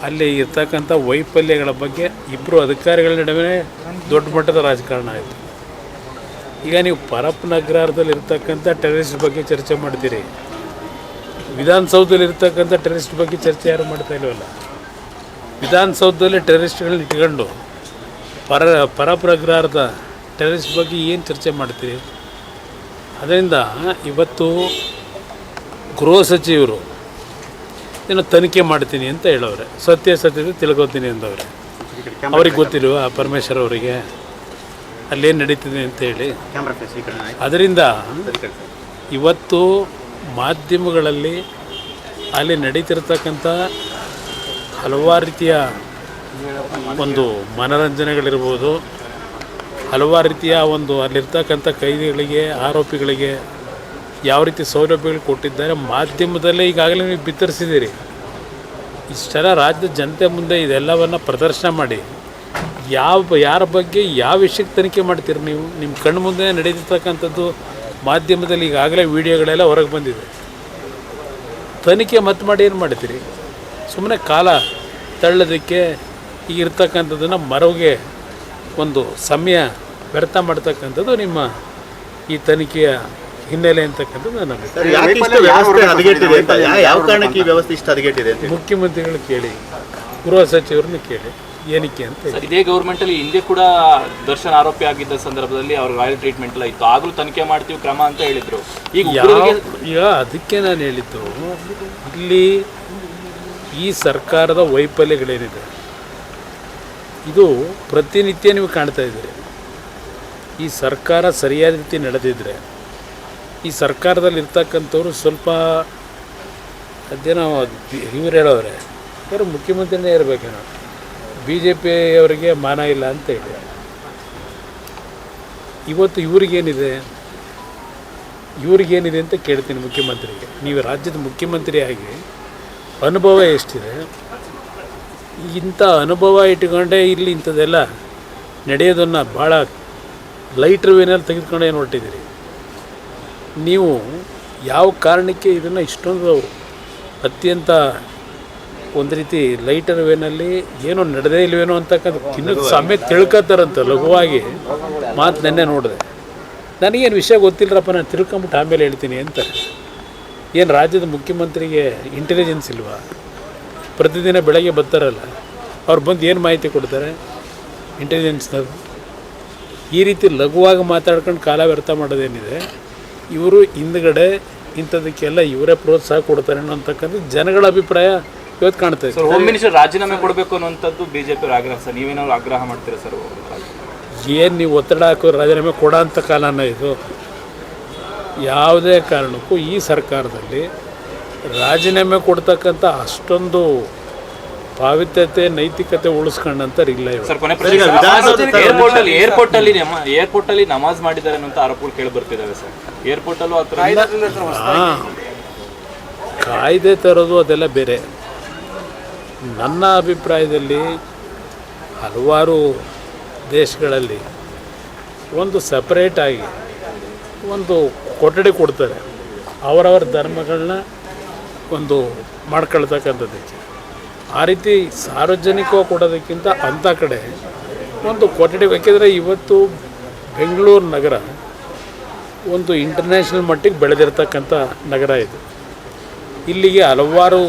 ಅಲ್ಲಿ ಇರ್ತಕ್ಕಂಥ ವೈಫಲ್ಯಗಳ ಬಗ್ಗೆ ಇಬ್ಬರು ಅಧಿಕಾರಿಗಳ ನಡುವೆ ದೊಡ್ಡ ಮಟ್ಟದ ರಾಜಕಾರಣ ಆಯಿತು. ಈಗ ನೀವು ಪರಪ್ಪನಗರದಲ್ಲಿ ಇರ್ತಕ್ಕಂಥ ಟೆರರಿಸ್ಟ್ ಬಗ್ಗೆ ಚರ್ಚೆ ಮಾಡ್ತೀರಿ, ವಿಧಾನಸೌಧದಲ್ಲಿ ಇರ್ತಕ್ಕಂಥ ಟೆರರಿಸ್ಟ್ ಬಗ್ಗೆ ಚರ್ಚೆ ಯಾರು ಮಾಡ್ತಾ ಇಲ್ವಲ್ಲ. ವಿಧಾನಸೌಧದಲ್ಲಿ ಟೆರರಿಸ್ಟ್ಗಳನ್ನ ಇಟ್ಕೊಂಡು ಪರಪ್ಪನಗರದ ಟೆರರಿಸ್ಟ್ ಬಗ್ಗೆ ಏನು ಚರ್ಚೆ ಮಾಡ್ತೀರಿ? ಅದರಿಂದ ಇವತ್ತು ಗೃಹ ಸಚಿವರು ಏನೋ ತನಿಖೆ ಮಾಡ್ತೀನಿ ಅಂತ ಹೇಳವ್ರೆ, ಸತ್ಯಾಸತ್ಯತೆ ತಿಳ್ಕೊತೀನಿ ಅಂದವ್ರೆ. ಅವ್ರಿಗೆ ಗೊತ್ತಿಲ್ವ ಪರಮೇಶ್ವರ್ ಅವರಿಗೆ ಅಲ್ಲೇನು ನಡೀತಿದೆ ಅಂತೇಳಿ? ಅದರಿಂದ ಇವತ್ತು ಮಾಧ್ಯಮಗಳಲ್ಲಿ ಅಲ್ಲಿ ನಡೀತಿರ್ತಕ್ಕಂಥ ಹಲವಾರು ರೀತಿಯ ಒಂದು ಮನರಂಜನೆಗಳಿರ್ಬೋದು, ಹಲವಾರು ರೀತಿಯ ಒಂದು ಅಲ್ಲಿರ್ತಕ್ಕಂಥ ಕೈದಿಗಳಿಗೆ, ಆರೋಪಿಗಳಿಗೆ ಯಾವ ರೀತಿ ಸೌಲಭ್ಯಗಳು ಕೊಟ್ಟಿದ್ದಾರೆ ಮಾಧ್ಯಮದಲ್ಲೇ ಈಗಾಗಲೇ ನೀವು ಬಿತ್ತರಿಸಿದ್ದೀರಿ. ಇಷ್ಟೆಲ್ಲ ರಾಜ್ಯದ ಜನತೆ ಮುಂದೆ ಇದೆಲ್ಲವನ್ನು ಪ್ರದರ್ಶನ ಮಾಡಿ ಯಾರ ಬಗ್ಗೆ ಯಾವ ವಿಷಯಕ್ಕೆ ತನಿಖೆ ಮಾಡ್ತೀರಿ ನೀವು? ನಿಮ್ಮ ಕಣ್ಣು ಮುಂದೆ ನಡೀತಿರ್ತಕ್ಕಂಥದ್ದು ಮಾಧ್ಯಮದಲ್ಲಿ ಈಗಾಗಲೇ ವಿಡಿಯೋಗಳೆಲ್ಲ ಹೊರಗೆ ಬಂದಿದೆ. ತನಿಖೆ ಮತ್ತೆ ಮಾಡಿ ಏನು ಮಾಡ್ತೀರಿ? ಸುಮ್ಮನೆ ಕಾಲ ತಳ್ಳೋದಕ್ಕೆ ಈಗ ಇರ್ತಕ್ಕಂಥದ್ದನ್ನು ಮರವಿಗೆ ಒಂದು ಸಮಯ ವ್ಯರ್ಥ ಮಾಡ್ತಕ್ಕಂಥದ್ದು ನಿಮ್ಮ ಈ ತನಿಖೆಯ ಹಿನ್ನೆಲೆ ಅಂತಕ್ಕಂಥದ್ದು ನನ್ನ ಮುಖ್ಯಮಂತ್ರಿಗಳು ಕೇಳಿ, ಗೃಹ ಸಚಿವರನ್ನು ಕೇಳಿ ಏನಕ್ಕೆ ಅಂತ. ಇದೇ ಗೌರ್ಮೆಂಟಲ್ಲಿ ಹಿಂದೆ ಕೂಡ ದರ್ಶನ್ ಆರೋಪಿ ಆಗಿದ್ದ ಸಂದರ್ಭದಲ್ಲಿ ಅವ್ರ ರಾಯಲ್ ಟ್ರೀಟ್ಮೆಂಟ್ ಎಲ್ಲ ಇತ್ತು, ಆಗಲೂ ತನಿಖೆ ಮಾಡ್ತೀವಿ ಕ್ರಮ ಅಂತ ಹೇಳಿದ್ರು. ಈಗ ಅದಕ್ಕೆ ನಾನು ಹೇಳಿದ್ದು, ಇಲ್ಲಿ ಈ ಸರ್ಕಾರದ ವೈಫಲ್ಯಗಳೇನಿದೆ ಇದು ಪ್ರತಿನಿತ್ಯ ನೀವು ಕಾಣ್ತಾ ಇದ್ದೀರಿ. ಈ ಸರ್ಕಾರ ಸರಿಯಾದ ರೀತಿ ನಡೆದಿದ್ರೆ ಈ ಸರ್ಕಾರದಲ್ಲಿ ಇರ್ತಕ್ಕಂಥವ್ರು ಸ್ವಲ್ಪ ಅದೇನೋ ಇವ್ರು ಹೇಳೋರೆ ಯಾರು ಮುಖ್ಯಮಂತ್ರಿನೇ ಇರಬೇಕೇನೋ, BJP ಅವರಿಗೆ ಮಾನ ಇಲ್ಲ ಅಂತ ಹೇಳಿ. ಇವತ್ತು ಇವ್ರಿಗೇನಿದೆ ಅಂತ ಕೇಳ್ತೀನಿ ಮುಖ್ಯಮಂತ್ರಿಗೆ. ನೀವು ರಾಜ್ಯದ ಮುಖ್ಯಮಂತ್ರಿಯಾಗಿ ಅನುಭವ ಎಷ್ಟಿದೆ? ಇಂಥ ಅನುಭವ ಇಟ್ಕೊಂಡೆ ಇಲ್ಲಿ ಇಂಥದ್ದೆಲ್ಲ ನಡೆಯೋದನ್ನು ಭಾಳ ಲೈಟ್ರ್ ವೇನಲ್ಲಿ ತೆಗೆದುಕೊಂಡು ಏನು ಹೊರಟಿದ್ದೀರಿ ನೀವು? ಯಾವ ಕಾರಣಕ್ಕೆ ಇದನ್ನು ಇಷ್ಟೊಂದು ಅತ್ಯಂತ ಒಂದು ರೀತಿ ಲೈಟರ್ ವೇನಲ್ಲಿ ಏನೋ ನಡೆದೇ ಇಲ್ವೇನೋ ಅಂತಕ್ಕಂಥ ತಿನ್ನೋದು ಸಮಯ ತಿಳ್ಕೊತಾರಂತ ಲಘುವಾಗಿ ಮಾತು ನೆನ್ನೆ ನೋಡಿದೆ. ನನಗೇನು ವಿಷಯ ಗೊತ್ತಿಲ್ಲರಪ್ಪ, ನಾನು ತಿಳ್ಕೊಂಬಿಟ್ಟು ಆಮೇಲೆ ಹೇಳ್ತೀನಿ ಅಂತ. ಏನು ರಾಜ್ಯದ ಮುಖ್ಯಮಂತ್ರಿಗೆ ಇಂಟೆಲಿಜೆನ್ಸ್ ಇಲ್ವಾ? ಪ್ರತಿದಿನ ಬೆಳಗ್ಗೆ ಬರ್ತಾರಲ್ಲ, ಅವ್ರು ಬಂದು ಏನು ಮಾಹಿತಿ ಕೊಡ್ತಾರೆ ಇಂಟೆಲಿಜೆನ್ಸ್ನವ್ರು? ಈ ರೀತಿ ಲಘುವಾಗಿ ಮಾತಾಡ್ಕೊಂಡು ಕಾಲ ವ್ಯರ್ಥ ಮಾಡೋದೇನಿದೆ, ಇವರು ಹಿಂದ್ಗಡೆ ಇಂಥದಕ್ಕೆಲ್ಲ ಇವರೇ ಪ್ರೋತ್ಸಾಹ ಕೊಡ್ತಾರೆ ಅನ್ನೋಂತಕ್ಕಂಥ ಜನಗಳ ಅಭಿಪ್ರಾಯ ಇವತ್ತು ಕಾಣ್ತಾ ಇದೆ. ಹೋಮ್ ಮಿನಿಸ್ಟರ್ ರಾಜೀನಾಮೆ ಕೊಡಬೇಕು ಅನ್ನುವಂಥದ್ದು BJP ಆಗ್ರಹ ಸರ್, ನೀವೇನಾದ್ರು ಆಗ್ರಹ ಮಾಡ್ತೀರಾ ಸರ್? ಏನು ನೀವು ಒತ್ತಡ ಹಾಕೋ ರಾಜೀನಾಮೆ ಕೊಡೋ ಅಂಥ ಕಾಲನ ಇದು? ಯಾವುದೇ ಕಾರಣಕ್ಕೂ ಈ ಸರ್ಕಾರದಲ್ಲಿ ರಾಜೀನಾಮೆ ಕೊಡ್ತಕ್ಕಂಥ ಅಷ್ಟೊಂದು ಪಾವಿತ್ರ್ಯತೆ ನೈತಿಕತೆ ಉಳಿಸ್ಕೊಂಡಂತ ಇಲ್ಲ ಸರ್. ಏರ್ಪೋರ್ಟ್ ಅಲ್ಲಿ ನಮಾಜ್ ಮಾಡಿದ್ದಾರೆ ಅನ್ನೋ ಆರೋಪಗಳು ಕೇಳಿ ಬರ್ತಿದ್ದಾವೆ ಸರ್. ಏರ್ಪೋರ್ಟ್ ಅಲ್ಲೂ ಕಾಯ್ದೆ ತರೋದು ಅದೆಲ್ಲ ಬೇರೆ. ನನ್ನ ಅಭಿಪ್ರಾಯದಲ್ಲಿ ಹಲವಾರು ದೇಶಗಳಲ್ಲಿ ಒಂದು ಸಪ್ರೇಟಾಗಿ ಒಂದು ಕೊಠಡಿ ಕೊಡ್ತಾರೆ, ಅವರವರ ಧರ್ಮಗಳನ್ನ ಒಂದು ಮಾಡ್ಕೊಳ್ತಕ್ಕಂಥದ್ದಕ್ಕೆ. ಆ ರೀತಿ ಸಾರ್ವಜನಿಕವಾಗಿ ಕೊಡೋದಕ್ಕಿಂತ ಅಂಥ ಕಡೆ ಒಂದು ಕೊಠಡಿ ಬೇಕಿದ್ರೆ ಇವತ್ತು ಬೆಂಗಳೂರು ನಗರ ಒಂದು ಇಂಟರ್ನ್ಯಾಷನಲ್ ಮಟ್ಟಿಗೆ ಬೆಳೆದಿರ್ತಕ್ಕಂಥ ನಗರ ಇದು. ಇಲ್ಲಿಗೆ ಹಲವಾರು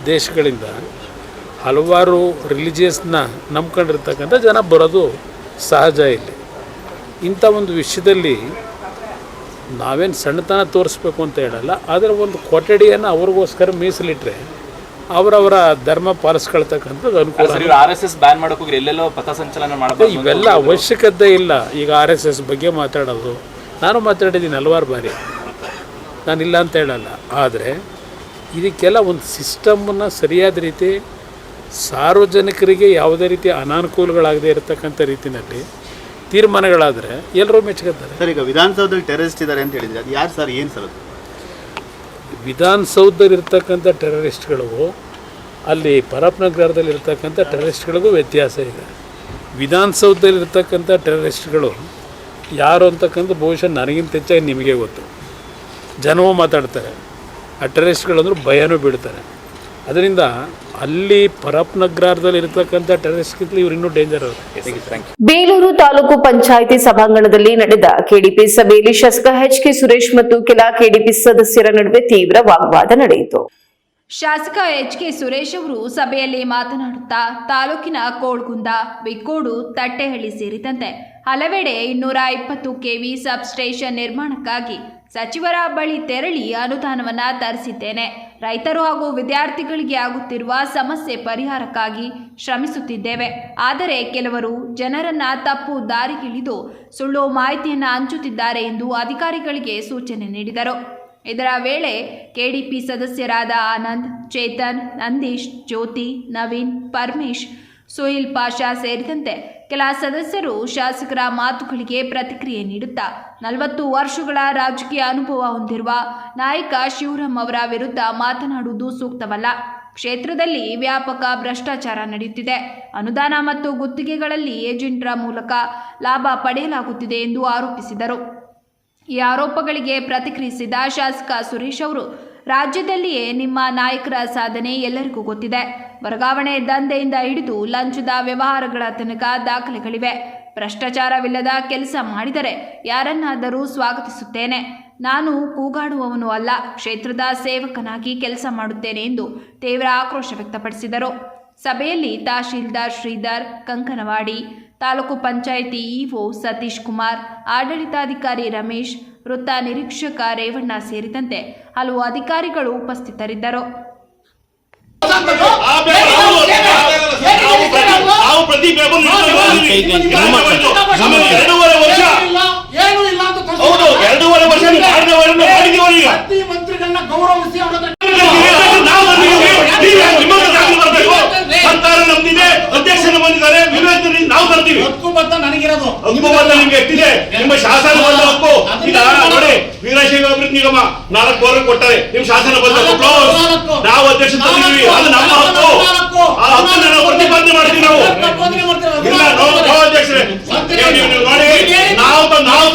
ದೇಶಗಳಿಂದ ಹಲವಾರು ರಿಲಿಜಿಯಸ್ನ ನಂಬ್ಕೊಂಡಿರ್ತಕ್ಕಂಥ ಜನ ಬರೋದು ಸಹಜ ಇಲ್ಲಿ. ಇಂಥ ಒಂದು ವಿಷಯದಲ್ಲಿ ನಾವೇನು ಸಣ್ಣತನ ತೋರಿಸ್ಬೇಕು ಅಂತ ಹೇಳಲ್ಲ, ಆದರೆ ಒಂದು ಕೊಠಡಿಯನ್ನು ಅವ್ರಿಗೋಸ್ಕರ ಮೀಸಲಿಟ್ಟರೆ ಅವರವರ ಧರ್ಮ ಪಾಲಿಸ್ಕೊಳ್ತಕ್ಕಂಥದ್ದು ಅನುಕೂಲ. RSS ಬ್ಯಾನ್ ಮಾಡೋಕೆ ಹೋಗಿ ಎಲ್ಲೆಲ್ಲೋ ಪಥಸಂಚಲನ ಮಾಡಬೇಕು, ಇವೆಲ್ಲ ಅವಶ್ಯಕತೆ ಇಲ್ಲ. ಈಗ RSS ಬಗ್ಗೆ ಮಾತಾಡೋದು ನಾನು ಮಾತಾಡಿದ್ದೀನಿ ಹಲವಾರು ಬಾರಿ, ನಾನಿಲ್ಲ ಅಂತ ಹೇಳಲ್ಲ. ಆದರೆ ಇದಕ್ಕೆಲ್ಲ ಒಂದು ಸಿಸ್ಟಮನ್ನು ಸರಿಯಾದ ರೀತಿ ಸಾರ್ವಜನಿಕರಿಗೆ ಯಾವುದೇ ರೀತಿ ಅನಾನುಕೂಲಗಳಾಗದೇ ಇರತಕ್ಕಂಥ ರೀತಿಯಲ್ಲಿ ತೀರ್ಮಾನಗಳಾದರೆ ಎಲ್ಲರೂ ಮೆಚ್ಕೊತಾರೆ. ಸರ್, ಈಗ ವಿಧಾನಸೌಧದಲ್ಲಿ ಟೆರರಿಸ್ಟ್ ಇದ್ದಾರೆ ಅಂತ ಹೇಳಿದ್ರೆ ಅದು ಯಾರು ಸರ್, ಏನು ಸರ್ ಅದು? ವಿಧಾನಸೌಧದಲ್ಲಿರ್ತಕ್ಕಂಥ ಟೆರರಿಸ್ಟ್ಗಳಿಗೂ ಅಲ್ಲಿ ಪರಪ್ಪನಗರದಲ್ಲಿರ್ತಕ್ಕಂಥ ಟೆರರಿಸ್ಟ್ಗಳಿಗೂ ವ್ಯತ್ಯಾಸ ಇದೆ. ವಿಧಾನಸೌಧದಲ್ಲಿರ್ತಕ್ಕಂಥ ಟೆರರಿಸ್ಟ್ಗಳು ಯಾರು ಅಂತಕ್ಕಂಥ ಬಹುಶಃ ನನಗಿಂತ ಹೆಚ್ಚಾಗಿ ನಿಮಗೆ ಗೊತ್ತು. ಜನವೂ ಮಾತಾಡ್ತಾರೆ, ಆ ಟೆರರಿಸ್ಟ್ಗಳಂದ್ರೂ ಭಯನೂ ಬೀಳ್ತಾರೆ. ಅದರಿಂದ ಅಲ್ಲಿ ಪರಪ್ಪನಗರದಲ್ಲಿ ಇರತಕ್ಕಂಥ ಟೆರರಿಸ್ಟ್ಗಿಂತಲೂ ಇವರು ಇನ್ನೂ ಡೇಂಜರ್ ಅವರು. ಬೇಲೂರು ತಾಲೂಕು ಪಂಚಾಯಿತಿ ಸಭಾಂಗಣದಲ್ಲಿ ನಡೆದ ಕೆಡಿಪಿ ಸಭೆಯಲ್ಲಿ ಶಾಸಕ HK ಸುರೇಶ್ ಮತ್ತು ಕೆಲ ಕೆಡಿಪಿ ಸದಸ್ಯರ ನಡುವೆ ತೀವ್ರ ವಾಗ್ವಾದ ನಡೆಯಿತು. ಶಾಸಕ HK ಸುರೇಶ್ ಅವರು ಸಭೆಯಲ್ಲಿ ಮಾತನಾಡುತ್ತಾ ತಾಲೂಕಿನ ಕೋಳ್ಗುಂದ, ಬಿಕ್ಕೋಡು, ತಟ್ಟೆಹಳ್ಳಿ ಸೇರಿದಂತೆ ಹಲವೆಡೆ 220 kV ಸಬ್ಸ್ಟೇಷನ್ ನಿರ್ಮಾಣಕ್ಕಾಗಿ ಸಚಿವರ ಬಳಿ ತೆರಳಿ ಅನುದಾನವನ್ನು ತರಿಸಿದ್ದೇನೆ. ರೈತರು ಹಾಗೂ ವಿದ್ಯಾರ್ಥಿಗಳಿಗೆ ಆಗುತ್ತಿರುವ ಸಮಸ್ಯೆ ಪರಿಹಾರಕ್ಕಾಗಿ ಶ್ರಮಿಸುತ್ತಿದ್ದೇವೆ. ಆದರೆ ಕೆಲವರು ಜನರನ್ನ ತಪ್ಪು ದಾರಿಗಿಳಿದು ಸುಳ್ಳು ಮಾಹಿತಿಯನ್ನು ಹಂಚುತ್ತಿದ್ದಾರೆ ಎಂದು ಅಧಿಕಾರಿಗಳಿಗೆ ಸೂಚನೆ ನೀಡಿದರು. ಇದರ ವೇಳೆ ಕೆಡಿಪಿ ಸದಸ್ಯರಾದ ಆನಂದ್, ಚೇತನ್, ನಂದೀಶ್, ಜ್ಯೋತಿ, ನವೀನ್, ಪರಮೇಶ್, ಸುಹಿಲ್ ಪಾಷಾ ಸೇರಿದಂತೆ ಕೆಲ ಸದಸ್ಯರು ಶಾಸಕರ ಮಾತುಗಳಿಗೆ ಪ್ರತಿಕ್ರಿಯೆ ನೀಡುತ್ತಾ 40 ವರ್ಷಗಳ ರಾಜಕೀಯ ಅನುಭವ ಹೊಂದಿರುವ ನಾಯಕ ಶಿವರಾಮ್ ಅವರ ವಿರುದ್ಧ ಮಾತನಾಡುವುದು ಸೂಕ್ತವಲ್ಲ. ಕ್ಷೇತ್ರದಲ್ಲಿ ವ್ಯಾಪಕ ಭ್ರಷ್ಟಾಚಾರ ನಡೆಯುತ್ತಿದೆ. ಅನುದಾನ ಮತ್ತು ಗುತ್ತಿಗೆಗಳಲ್ಲಿ ಏಜೆಂಟರ ಮೂಲಕ ಲಾಭ ಪಡೆಯಲಾಗುತ್ತಿದೆ ಎಂದು ಆರೋಪಿಸಿದರು. ಈ ಆರೋಪಗಳಿಗೆ ಪ್ರತಿಕ್ರಿಯಿಸಿದ ಶಾಸಕ ಸುರೇಶ್ ಅವರು, ರಾಜ್ಯದಲ್ಲಿಯೇ ನಿಮ್ಮ ನಾಯಕರ ಸಾಧನೆ ಎಲ್ಲರಿಗೂ ಗೊತ್ತಿದೆ. ವರ್ಗಾವಣೆ ದಂಧೆಯಿಂದ ಹಿಡಿದು ಲಂಚದ ವ್ಯವಹಾರಗಳ ತನಕ ದಾಖಲೆಗಳಿವೆ. ಭ್ರಷ್ಟಾಚಾರವಿಲ್ಲದ ಕೆಲಸ ಮಾಡಿದರೆ ಯಾರನ್ನಾದರೂ ಸ್ವಾಗತಿಸುತ್ತೇನೆ. ನಾನು ಕೂಗಾಡುವವನು ಅಲ್ಲ, ಕ್ಷೇತ್ರದ ಸೇವಕನಾಗಿ ಕೆಲಸ ಮಾಡುತ್ತೇನೆ ಎಂದು ತೀವ್ರ ಆಕ್ರೋಶ ವ್ಯಕ್ತಪಡಿಸಿದರು. ಸಭೆಯಲ್ಲಿ ತಹಶೀಲ್ದಾರ್ ಶ್ರೀಧರ್ ಕಂಕನವಾಡಿ, ತಾಲೂಕು ಪಂಚಾಯಿತಿ ಇಒ ಸತೀಶ್ ಕುಮಾರ್, ಆಡಳಿತಾಧಿಕಾರಿ ರಮೇಶ್, ವೃತ್ತ ನಿರೀಕ್ಷಕ ರೇವಣ್ಣ ಸೇರಿದಂತೆ ಹಲವು ಅಧಿಕಾರಿಗಳು ಉಪಸ್ಥಿತರಿದ್ದರು. ಸರ್ಕಾರ ನಮ್ದಿದೆ, ಅಧ್ಯಕ್ಷರು ಬಂದಿದ್ದಾರೆ, ನಾವು ತರ್ತೀವಿ. ಹಕ್ಕುಬದ್ಧ ನನಗಿರೋದು, ಹಕ್ಕುಬದ್ಧ ನಿಮ್ಗೆ ಎಷ್ಟಿದೆ, ನಿಮ್ಮ ಶಾಸನ ಬಂದ ಹಕ್ಕು. ಈಗ ನೋಡಿ, ವೀರಶೈವ ಅಭಿವೃದ್ಧಿ ನಿಗಮ 4 ಕೋಟಿ ಕೊಟ್ಟಾರೆ, ನಿಮ್ ಶಾಸನ ಬಂದ ನಾವು ಅಧ್ಯಕ್ಷ ತಂದಿದ್ದೀವಿ, ಅದು ನಮ್ಮ ಹಕ್ಕು. ಆ ಹಕ್ಕನ್ನು ನಾವು ಪ್ರತಿಪಾದನೆ ಮಾಡ್ತೀವಿ. ನಾವು ಇಲ್ಲ ನೋ ಅಧ್ಯಕ್ಷರೇ, ನೀವು ನೋಡಿ, ನಾವು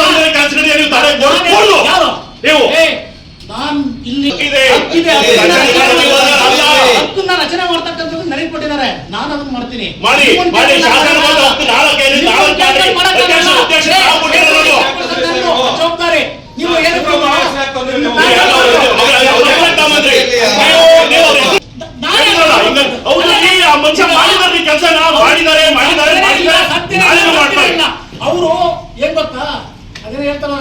ತಂದಿರೋ ಕೆಲಸಗಳಿಗೆ ನೀವು ತಡೆ ಕೊಡ್ಬೋದು. ನೀವು ನಾನು ಇಲ್ಲಿ ಹಕ್ಕನ್ನ ರಚನೆ ಮಾಡ್ತಕ್ಕಂಥದ್ದು ನನಗೆ ಕೊಟ್ಟಿದ್ದಾರೆ, ನಾನು ಅದನ್ನ ಮಾಡ್ತೀನಿ. ಜವಾಬ್ದಾರಿ ನೀವು ಮನುಷ್ಯ ಮಾಡಿದಾರೆ ಕೆಲಸ ಮಾಡಿದ್ದಾರೆ ಅವರು ಏನ್ ಗೊತ್ತಾ, ಅದೇ ಹೇಳ್ತಾರೆ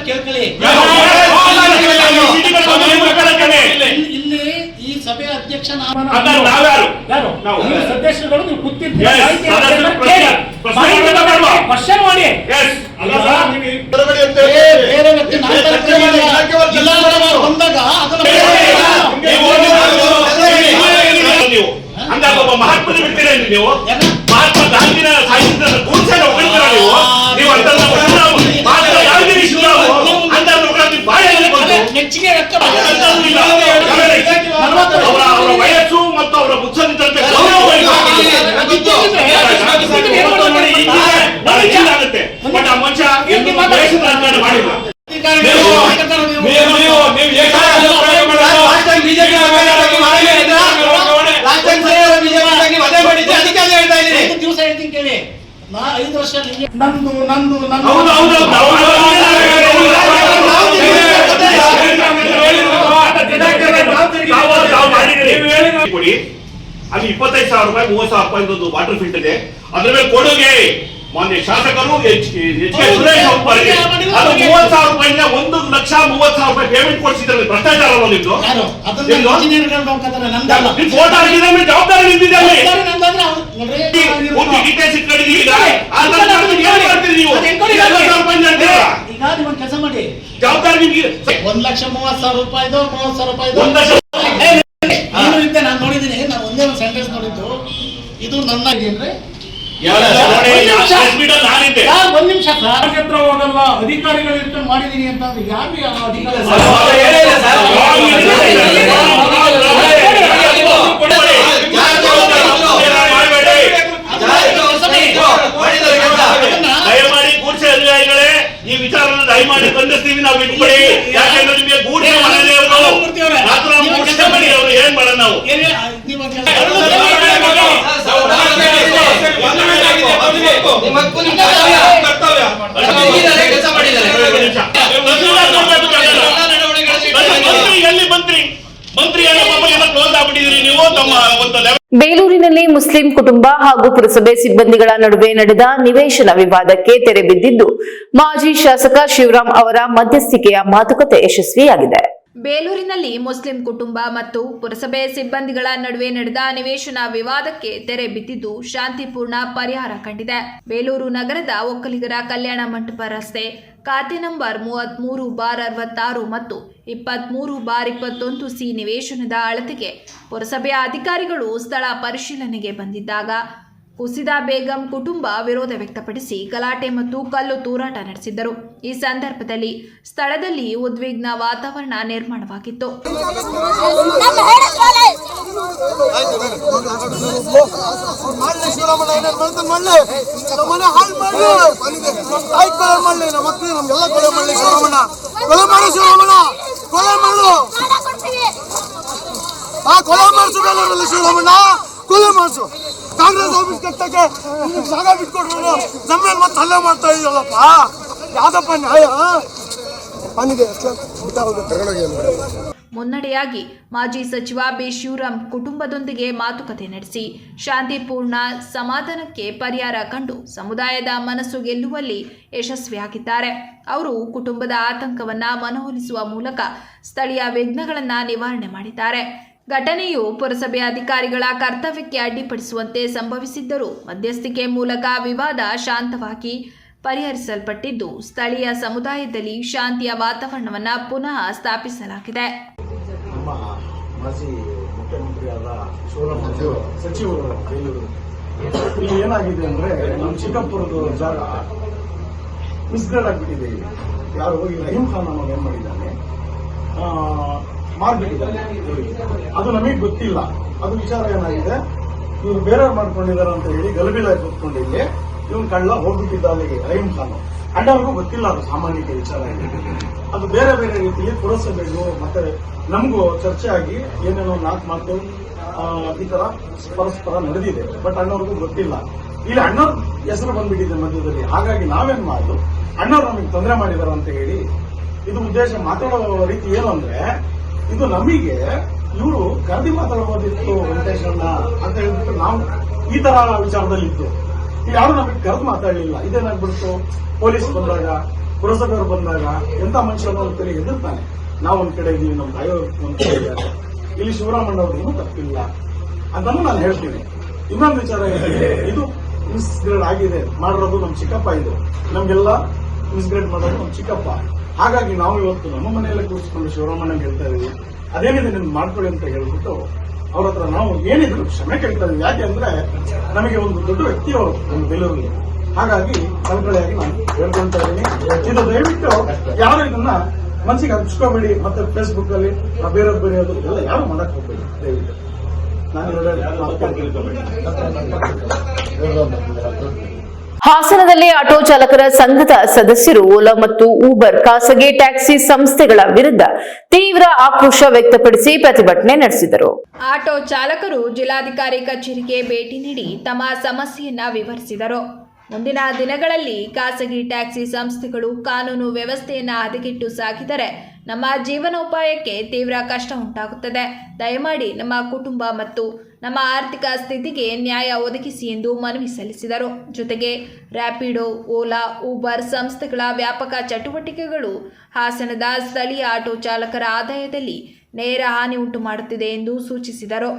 ಕೇಳ್ಕೊಳ್ಳಿ. ಇಲ್ಲಿ ಈ ಸಭೆ ಅಧ್ಯಕ್ಷ ಸದಸ್ಯರುಗಳು ನೀವು ಕೂತಿರ್ತೀವಿ ಕ್ವಶನ್ ಮಾಡಿ. ಬೇರೆ ವ್ಯಕ್ತಿ ಬಂದಾಗ ನೀವು ಹಂಗಾಗಿ ಒಬ್ಬ ಮಹಾತ್ಮನ ಬಿಡ್ತೀರ ನೀವು, ಮಹಾತ್ಮ ಗಾಂಧಿನ ಸಾಹಿತ್ಯದ ಕೂರ್ಸನ ಹೊಗಳಿದ್ದೀರ ನೀವು ಅಂತ ಮಹಾತ್ಮ ಗಾಂಧಿ ನೆಚ್ಚಿಗೆ ಅವರ ವಯಸ್ಸು ಮತ್ತು ಅವರ ಬುದ್ಧಿವಂತಿಕೆ ಆಗುತ್ತೆ. ಬಟ್ ಆ ಮನುಷ್ಯ ದೇಶದ ರಾಜಕಾರಣ ಮಾಡಿಲ್ಲ. ಬಿಜೆಪಿ ನಿಮ್ಗೆ ನಂದು ನಂದು ನಂದು ಹೌದು ಹೌದು ಕೊಡಿ. ಅಲ್ಲಿ 25,000 ರೂಪಾಯಿ 30,000 ರೂಪಾಯಿ ಒಂದು ವಾಟರ್ ಫಿಲ್ಟರ್ ಇದೆ, ಅದ್ರ ಮೇಲೆ ಕೊಡುಗೆ ಮಾನ್ಯ ಶಾಸಕರು ಎಚ್ ಕೆ ಸುರೇಶ್ ಅವರಿಗೆ ಅದು 30,000 ರೂಪಾಯಿನ 1,30,30,000 ರೂಪಾಯಿ ಪೇಮೆಂಟ್ ಕೊಡಿಸಿದ್ರೆ ಭ್ರಷ್ಟಾಚಾರ ಅಲ್ವಾ ನಿಮ್ದು? ಯಾರು ಅದನ್ನ ಇಂಜಿನಿಯರ್ಗಳು ನೋಡ್ಕೊತಾರೆ, ನಂದಲ್ಲ. ನೀವು ಫೋಟೋ ಹಾಕಿದ್ರೆ ಮೇಲೆ ಜವಾಬ್ದಾರಿ ನಿಂತಿದೆ ಅಲ್ಲಿ. ನಂದಂದ್ರೆ ಅವ್ರು ನೋಡ್ರಿ, ಪೂರ್ತಿ ಡೀಟೇಲ್ಸ್ ಇಟ್ಕೊಂಡಿದ್ದೀವಿ. ಈಗ ಆ ಥರ ಏನು ಮಾಡ್ತೀರಿ ನೀವು? 20,000 ರೂಪಾಯಿ ಅಂತೀರಾ? ಈಗ ನೀವು ಒಂದು ಕೆಲಸ ಮಾಡಿ, ಜವಾಬ್ದಾರಿ ನಿಮ್ಗೆ 1,30,30,000 ರೂಪಾಯಿದು 30,000 ರೂಪಾಯಿದು 1,00,000 ನೀನು ಇದ್ದೆ, ನಾನು ನೋಡಿದ್ದೀನಿ. ನಾನು ಒಂದೇ ಒಂದು ಸೆಂಟೆನ್ಸ್ ನೋಡಿದ್ದು, ಇದು ನನ್ನ ಏನ್ರಿ ನಾನಿದ್ದೆ. ಒಂದ್ ನಿಮಿಷ ಸರ್, ಹತ್ರ ಹೋಗಲ್ಲ ಅಧಿಕಾರಿಗಳು ಇಟ್ಕೊಂಡು ಮಾಡಿದೀನಿ ಅಂತಂದ್ರೆ ಯಾರು ಯಾವ ಅಧಿಕಾರಿ ದಯಮಾಡಿ ಗೂಡ್ಸೆ ಅಧಿಕಾರಿಗಳೇ ಈ ವಿಚಾರನ ದಯಮಾಡಿ ಖಂಡಿಸ್ತೀವಿ, ನಾವು ಬಿಟ್ಬಿಡಿ. ಯಾಕೆಂದ್ರೆ ನಿಮಗೆ ಗೂಡ್ಸೆ ಮನೆಯವರು ಅವರು ಏನ್ ಮಾಡೋಣ ನಾವು? ಬೇಲೂರಿನಲ್ಲಿ ಮುಸ್ಲಿಂ ಕುಟುಂಬ ಹಾಗೂ ಪುರಸಭೆ ಸಿಬ್ಬಂದಿಗಳ ನಡುವೆ ನಡೆದ ನಿವೇಶನ ವಿವಾದಕ್ಕೆ ತೆರೆ ಬಿದ್ದಿದ್ದು, ಮಾಜಿ ಶಾಸಕ ಶಿವರಾಂ ಅವರ ಮಧ್ಯಸ್ಥಿಕೆಯ ಮಾತುಕತೆ ಯಶಸ್ವಿಯಾಗಿದೆ. ಬೇಲೂರಿನಲ್ಲಿ ಮುಸ್ಲಿಂ ಕುಟುಂಬ ಮತ್ತು ಪುರಸಭೆ ಸಿಬ್ಬಂದಿಗಳ ನಡುವೆ ನಡೆದ ನಿವೇಶನ ವಿವಾದಕ್ಕೆ ತೆರೆ ಬಿದ್ದಿದ್ದು ಶಾಂತಿಪೂರ್ಣ ಪರಿಹಾರ ಕಂಡಿದೆ. ಬೇಲೂರು ನಗರದ ಒಕ್ಕಲಿಗರ ಕಲ್ಯಾಣ ಮಂಟಪ ರಸ್ತೆ ಖಾತೆ ನಂಬರ್ 33/66 ಮತ್ತು 23/21 ನಿವೇಶನದ ಅಳತೆಗೆ ಪುರಸಭೆಯ ಅಧಿಕಾರಿಗಳು ಸ್ಥಳ ಪರಿಶೀಲನೆಗೆ ಬಂದಿದ್ದಾಗ ಕುಸಿದ ಬೇಗಂ ಕುಟುಂಬ ವಿರೋಧ ವ್ಯಕ್ತಪಡಿಸಿ ಗಲಾಟೆ ಮತ್ತು ಕಲ್ಲು ತೂರಾಟ ನಡೆಸಿದ್ದರು. ಈ ಸಂದರ್ಭದಲ್ಲಿ ಸ್ಥಳದಲ್ಲಿ ಉದ್ವಿಗ್ನ ವಾತಾವರಣ ನಿರ್ಮಾಣವಾಗಿತ್ತು. ಕಾಂಗ್ರೆಸ್ ಆಫೀಸ್ ಕಟ್ಟಕ್ಕೆ ಜಾಗ ಬಿಟ್ಕೊಟ್ರು, ನಮ್ಮ ಮತ್ತೆ ಹಲ್ಲೆ ಮಾಡ್ತಾ ಇದೀವಲ್ಲಪ್ಪ, ಯಾವ್ದಪ್ಪ ನ್ಯಾಯ? ಮುನ್ನಡೆಯಾಗಿ ಮಾಜಿ ಸಚಿವ ಬಿ ಶಿವರಾಂ ಕುಟುಂಬದೊಂದಿಗೆ ಮಾತುಕತೆ ನಡೆಸಿ ಶಾಂತಿಪೂರ್ಣ ಸಮಾಧಾನಕ್ಕೆ ಪರಿಹಾರ ಕಂಡು ಸಮುದಾಯದ ಮನಸ್ಸು ಗೆಲ್ಲುವಲ್ಲಿ ಯಶಸ್ವಿಯಾಗಿದ್ದಾರೆ. ಅವರು ಕುಟುಂಬದ ಆತಂಕವನ್ನ ಮನವೊಲಿಸುವ ಮೂಲಕ ಸ್ಥಳೀಯ ವಿಘ್ನಗಳನ್ನು ನಿವಾರಣೆ ಮಾಡಿದ್ದಾರೆ. ಘಟನೆಯು ಪುರಸಭೆ ಅಧಿಕಾರಿಗಳ ಕರ್ತವ್ಯಕ್ಕೆ ಅಡ್ಡಿಪಡಿಸುವಂತೆ ಸಂಭವಿಸಿದ್ದರೂ ಮಧ್ಯಸ್ಥಿಕೆ ಮೂಲಕ ವಿವಾದ ಶಾಂತವಾಗಿ ಪರಿಹರಿಸಲ್ಪಟ್ಟಿದ್ದು ಸ್ಥಳೀಯ ಸಮುದಾಯದಲ್ಲಿ ಶಾಂತಿಯ ವಾತಾವರಣವನ್ನು ಪುನಃ ಸ್ಥಾಪಿಸಲಾಗಿದೆ. ನಮ್ಮ ಮಾಜಿ ಮುಖ್ಯಮಂತ್ರಿಯಾದ ಶಿವರಾಂ ಸಚಿವರು ಇಲ್ಲಿ ಏನಾಗಿದೆ ಅಂದ್ರೆ, ನಮ್ಮ ಚಿಕ್ಕಪ್ಪುರದ ಜಾಗ ಮಿಸ್ಗೈಡ್ ಆಗಿಬಿಟ್ಟಿದೆ. ಯಾರು ಈ ರಹೀಂ ಖಾನ್ ಅನ್ನೋದು ಏನ್ ಮಾಡಿದ್ದಾನೆ, ಮಾಡ್ಬಿಟ್ಟಿದ್ದಾರೆ. ಅದು ನಮಗೆ ಗೊತ್ತಿಲ್ಲ. ಅದು ವಿಚಾರ ಏನಾಗಿದೆ, ಇವ್ರು ಬೇರೆಯವ್ರು ಮಾಡ್ಕೊಂಡಿದ್ದಾರೆ ಅಂತ ಹೇಳಿ ಗಲಭೆಲಾಗಿ ಕೂತ್ಕೊಂಡು ಇಲ್ಲಿ ಇವನ್ ಕಳ್ಳ ಹೋಗ್ಬಿಟ್ಟಿದ್ದ ಅಲ್ಲಿಗೆ ರಹೀಂ ಖಾನ್. ಅಂಡ್ ಅವ್ರಿಗೂ ಗೊತ್ತಿಲ್ಲ ಅದು ಸಾಮಾನ್ಯಕ್ಕೆ ವಿಚಾರ ಆಗಿದೆ. ಅದು ಬೇರೆ ಬೇರೆ ರೀತಿಯಲ್ಲಿ ಪುರಸಭೆಗೂ ಮತ್ತೆ ನಮಗೂ ಚರ್ಚೆ ಆಗಿ ಏನೇನೋ 4 ಮಾತು ಈ ತರ ಪರಸ್ಪರ ನಡೆದಿದೆ. ಬಟ್ ಅಣ್ಣವ್ರಿಗೂ ಗೊತ್ತಿಲ್ಲ. ಇಲ್ಲಿ ಅಣ್ಣವ್ರ ಹೆಸರು ಬಂದ್ಬಿಟ್ಟಿದೆ ಮಧ್ಯದಲ್ಲಿ. ಹಾಗಾಗಿ ನಾವೇನ್ ಮಾಡೋದು, ಅಣ್ಣವ್ರು ನಮಗೆ ತೊಂದರೆ ಮಾಡಿದಾರ ಅಂತ ಹೇಳಿ ಇದು ಉದ್ದೇಶ. ಮಾತಾಡೋ ರೀತಿ ಏನು ಅಂದ್ರೆ, ಇದು ನಮಗೆ ಇವರು ಕರೆದಿ ಮಾತಾಡಬಹುದಿತ್ತು ವೆಂಕಟೇಶಣ್ಣ ಅಂತ ಹೇಳ್ಬಿಟ್ಟು ನಾವು ಈ ತರ ವಿಚಾರದಲ್ಲಿತ್ತು. ಯಾರು ನಮಗೆ ಕರೆದು ಮಾತಾಡಲಿಲ್ಲ. ಇದೇನಾಗ್ಬಿಡ್ತು, ಪೊಲೀಸ್ ಬಂದಾಗ ಪುರಸಭೆಯವರು ಬಂದಾಗ ಎಂತ ಮನುಷ್ಯರು ಅಂತೇಳಿ ಹೆದರ್ತಾನೆ. ನಾವು ಒಂದ್ ಕಡೆ ಇದೀವಿ, ನಮ್ಮ ತಾಯಿಯವರು ಒಂದ್ ಕಡೆ ಇದ್ದಾರೆ. ಇಲ್ಲಿ ಶಿವರಾಮಣ್ಣವ್ರಿಗೂ ತಪ್ಪಿಲ್ಲ ಅಂತನೂ ನಾನು ಹೇಳ್ತೀನಿ. ಇನ್ನೊಂದು ವಿಚಾರ ಏನಿದೆ, ಇದು ಮಿಸ್ಗೈಡ್ ಆಗಿದೆ ಮಾಡಿರೋದು ನಮ್ಮ ಚಿಕ್ಕಪ್ಪ. ಇದು ನಮ್ಗೆಲ್ಲ ಮಿಸ್ಗೈಡ್ ಮಾಡೋದು ನಮ್ಮ ಚಿಕ್ಕಪ್ಪ. ಹಾಗಾಗಿ ನಾವು ಇವತ್ತು ನಮ್ಮ ಮನೆಯಲ್ಲೇ ಕೂರಿಸ್ಕೊಂಡು ಶಿವರಾಮಣ್ಣ ಹೇಳ್ತಾ ಇದೀವಿ, ಅದೇನಿದೆ ನಿಮ್ಗೆ ಮಾಡ್ಕೊಳ್ಳಿ ಅಂತ ಹೇಳ್ಬಿಟ್ಟು ಅವ್ರ ಹತ್ರ ನಾವು ಏನಿದ್ರು ಕ್ಷಮೆ ಕೇಳ್ತಾ ಇದೀವಿ. ಯಾಕೆ ಅಂದ್ರೆ ನಮಗೆ ಒಂದು ದೊಡ್ಡ ವ್ಯಕ್ತಿ ಅವರು ಒಂದು ಬೇಲೂರಲ್ಲಿ. ಹಾಗಾಗಿ ಕಲ್ಕಳೆಯಾಗಿ ನಾನು ಹೇಳ್ಕೊಳ್ತಾ ಇದ್ದೀನಿ. ಇದು ದಯವಿಟ್ಟು ಯಾರು ಇದನ್ನ ಮನಸ್ಸಿಗೆ ಹಂಚ್ಕೋಬೇಡಿ. ಮತ್ತೆ ಫೇಸ್ಬುಕ್ ಅಲ್ಲಿ ಬೇರೆಯವ್ರು ಬರೆಯೋದು ಎಲ್ಲ ಯಾರು ಮಾಡಕ್ ಹೋಗ್ಬೇಡಿ ದಯವಿಟ್ಟು. ಹಾಸನದಲ್ಲಿ ಆಟೋ ಚಾಲಕರ ಸಂಘದ ಸದಸ್ಯರು ಓಲಾ ಮತ್ತು ಊಬರ್ ಖಾಸಗಿ ಟ್ಯಾಕ್ಸಿ ಸಂಸ್ಥೆಗಳ ವಿರುದ್ಧ ತೀವ್ರ ಆಕ್ರೋಶ ವ್ಯಕ್ತಪಡಿಸಿ ಪ್ರತಿಭಟನೆ ನಡೆಸಿದರು. ಆಟೋ ಚಾಲಕರು ಜಿಲ್ಲಾಧಿಕಾರಿ ಕಚೇರಿಗೆ ಭೇಟಿ ನೀಡಿ ತಮ್ಮ ಸಮಸ್ಯೆಯನ್ನ ವಿವರಿಸಿದರು. ಮುಂದಿನ ದಿನಗಳಲ್ಲಿ ಖಾಸಗಿ ಟ್ಯಾಕ್ಸಿ ಸಂಸ್ಥೆಗಳು ಕಾನೂನು ವ್ಯವಸ್ಥೆಯನ್ನು ಹದಗೆಟ್ಟು ಸಾಗಿದರೆ ನಮ್ಮ ಜೀವನೋಪಾಯಕ್ಕೆ ತೀವ್ರ ಕಷ್ಟ ಉಂಟಾಗುತ್ತದೆ. ದಯಮಾಡಿ ನಮ್ಮ ಕುಟುಂಬ ಮತ್ತು ನಮ್ಮ ಆರ್ಥಿಕ ಸ್ಥಿತಿಗೆ ನ್ಯಾಯ ಒದಗಿಸಿ ಎಂದು ಮನವಿ ಸಲ್ಲಿಸಿದರು. ಜೊತೆಗೆ ರ್ಯಾಪಿಡೋ, ಓಲಾ, ಊಬರ್ ಸಂಸ್ಥೆಗಳ ವ್ಯಾಪಕ ಚಟುವಟಿಕೆಗಳು ಹಾಸನದ ಸ್ಥಳೀಯ ಆಟೋ ಚಾಲಕರ ಆದಾಯದಲ್ಲಿ ನೇರ ಹಾನಿ ಉಂಟು ಮಾಡುತ್ತಿದೆ ಎಂದು ಸೂಚಿಸಿದರು.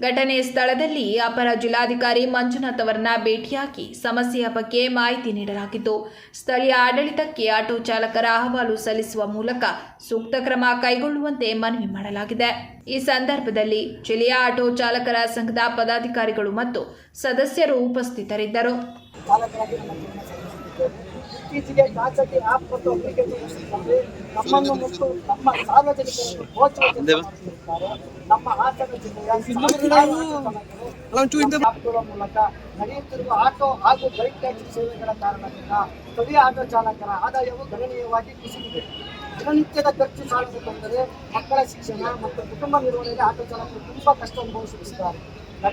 ಘಟನೆ ಸ್ಥಳದಲ್ಲಿ ಅಪರ ಜಿಲ್ಲಾಧಿಕಾರಿ ಮಂಜುನಾಥ್ ಅವರನ್ನ ಭೇಟಿಯಾಗಿ ಸಮಸ್ಯೆಯ ಬಗ್ಗೆ ಮಾಹಿತಿ ನೀಡಲಾಗಿದ್ದು, ಸ್ಥಳೀಯ ಆಡಳಿತಕ್ಕೆ ಆಟೋ ಚಾಲಕರ ಅಹವಾಲು ಸಲ್ಲಿಸುವ ಮೂಲಕ ಸೂಕ್ತ ಕ್ರಮ ಕೈಗೊಳ್ಳುವಂತೆ ಮನವಿ ಮಾಡಲಾಗಿದೆ. ಈ ಸಂದರ್ಭದಲ್ಲಿ ಜಿಲ್ಲೆಯ ಆಟೋ ಚಾಲಕರ ಸಂಘದ ಪದಾಧಿಕಾರಿಗಳು ಮತ್ತು ಸದಸ್ಯರು ಉಪಸ್ಥಿತರಿದ್ದರು. ಇತ್ತೀಚೆಗೆ ಖಾಸಗಿ ಆಪ್ ಮತ್ತು ಅಪ್ಲಿಕೇಶನ್ಗಳಲ್ಲಿ ನಮ್ಮನ್ನು ಮತ್ತು ನಮ್ಮ ಸಾರ್ವಜನಿಕರನ್ನು ಪ್ರೋತ್ಸಾಹಿಸುತ್ತಾರೆ. ನಮ್ಮ ಹಾಸನ ಜಿಲ್ಲೆಯ ಆಪ್ಗಳ ಮೂಲಕ ನಡೆಯುತ್ತಿರುವ ಆಟೋ ಹಾಗೂ ಬೈಕ್ ಟ್ಯಾಕ್ಸಿ ಸೇವೆಗಳ ಕಾರಣದಿಂದ ಸ್ಥಳೀಯ ಆಟೋ ಚಾಲಕರ ಆದಾಯವು ಗಣನೀಯವಾಗಿ ಕುಸಿದಿದೆ. ದಿನನಿತ್ಯದ ಖರ್ಚು ಸಾಧಿಸಬೇಕೆಂದರೆ ಮಕ್ಕಳ ಶಿಕ್ಷಣ ಮತ್ತು ಕುಟುಂಬ ನಿರ್ವಹಣೆಗೆ ಆಟೋ ಚಾಲಕರು ತುಂಬಾ ಕಷ್ಟ ಅನುಭವಿಸುತ್ತಿದ್ದಾರೆ.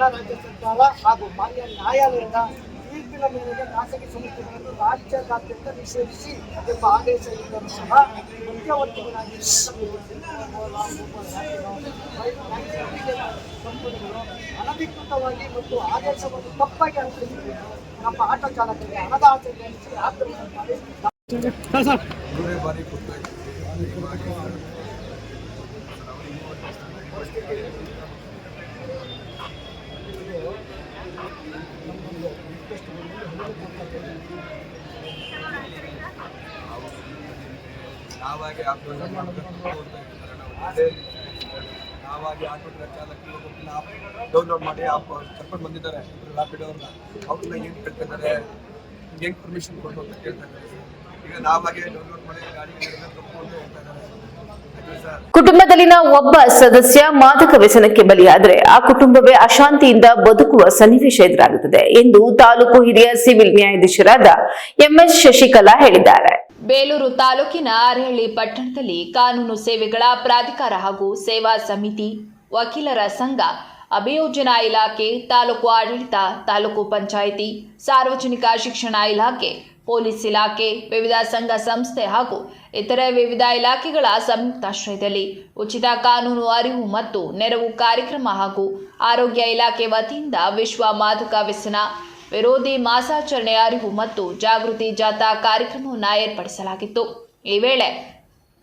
ರಾಜ್ಯ ಸರ್ಕಾರ ಹಾಗೂ ಮಾನ್ಯ ನ್ಯಾಯಾಲಯದ ತೀರ್ಪಿನ ಮೇರೆಗೆ ಖಾಸಗಿ ಸಂಸ್ಥೆಗಳನ್ನು ರಾಜ್ಯಾದ್ಯಂತ ನಿಷೇಧಿಸಿ ಎಂಬ ಆದೇಶ ಇದ್ದರೂ ಸಹ ಮಧ್ಯವರ್ತಿಗಳಾಗಿ ಕಂಪನಿಗಳು ಅನಧಿಕೃತವಾಗಿ ಮತ್ತು ಆದೇಶವನ್ನು ತಪ್ಪಾಗಿ ಅನುಸರಿಸಿದೆ. ನಮ್ಮ ಆಟೋ ಚಾಲಕರಿಗೆ ಹಣದ ಆಸೆ ನಡೆಸಿ ಆಕ್ರಮಣ ಮಾಡಿ ನಾವಾಗಿ ಆಟೋ ಚಾಲಕರು ಆಪ್ ಡೌನ್ಲೋಡ್ ಮಾಡಿ ಆಪ್ ಕರ್ಕೊಂಡು ಬಂದಿದ್ದಾರೆ. ರ್ಯಾಪಿಡೋ ಅವ್ರನ್ನ ಅವ್ರನ್ನ ಏನು ಕೇಳ್ತಿದ್ದಾರೆ, ಹೆಂಗೆ ಪರ್ಮಿಷನ್ ಕೊಟ್ಟು ಅಂತ ಕೇಳ್ತಾ ಇದ್ದಾರೆ. ಈಗ ನಾವಾಗೆ ಡೌನ್ಲೋಡ್ ಮಾಡಿ ಗಾಡಿ ತಗೊಂಡು ಹೋಗ್ತಾ ಇದ್ದಾರೆ. ಕುಟುಂಬದಲ್ಲಿನ ಒಬ್ಬ ಸದಸ್ಯ ಮಾದಕ ವ್ಯಸನಕ್ಕೆ ಬಲಿಯಾದರೆ ಆ ಕುಟುಂಬವೇ ಅಶಾಂತಿಯಿಂದ ಬದುಕುವ ಸನ್ನಿವೇಶ ಎದುರಾಗುತ್ತದೆ ಎಂದು ತಾಲೂಕು ಹಿರಿಯ ಸಿವಿಲ್ ನ್ಯಾಯಾಧೀಶರಾದ ಎಂಎಸ್ ಶಶಿಕಲಾ ಹೇಳಿದ್ದಾರೆ. ಬೇಲೂರು ತಾಲೂಕಿನ ಅರಹಳ್ಳಿ ಪಟ್ಟಣದಲ್ಲಿ ಕಾನೂನು ಸೇವೆಗಳ ಪ್ರಾಧಿಕಾರ ಹಾಗೂ ಸೇವಾ ಸಮಿತಿ, ವಕೀಲರ ಸಂಘ, ಅಭಿಯೋಜನಾ ಇಲಾಖೆ, ತಾಲೂಕು ಆಡಳಿತ, ತಾಲೂಕು ಪಂಚಾಯಿತಿ, ಸಾರ್ವಜನಿಕ ಶಿಕ್ಷಣ ಇಲಾಖೆ, ಪೊಲೀಸ್ ಇಲಾಖೆ, ವಿವಿಧ ಸಂಘ ಸಂಸ್ಥೆ ಹಾಗೂ ಇತರೆ ವಿವಿಧ ಇಲಾಖೆಗಳ ಸಂಯುಕ್ತಾಶ್ರಯದಲ್ಲಿ ಉಚಿತ ಕಾನೂನು ಅರಿವು ಮತ್ತು ನೆರವು ಕಾರ್ಯಕ್ರಮ ಹಾಗೂ ಆರೋಗ್ಯ ಇಲಾಖೆ ವತಿಯಿಂದ ವಿಶ್ವ ಮಾದಕ ವ್ಯಸನ ವಿರೋಧಿ ಮಾಸಾಚರಣೆ ಅರಿವು ಮತ್ತು ಜಾಗೃತಿ ಜಾಥಾ ಕಾರ್ಯಕ್ರಮವನ್ನು ಏರ್ಪಡಿಸಲಾಗಿತ್ತು. ಈ ವೇಳೆ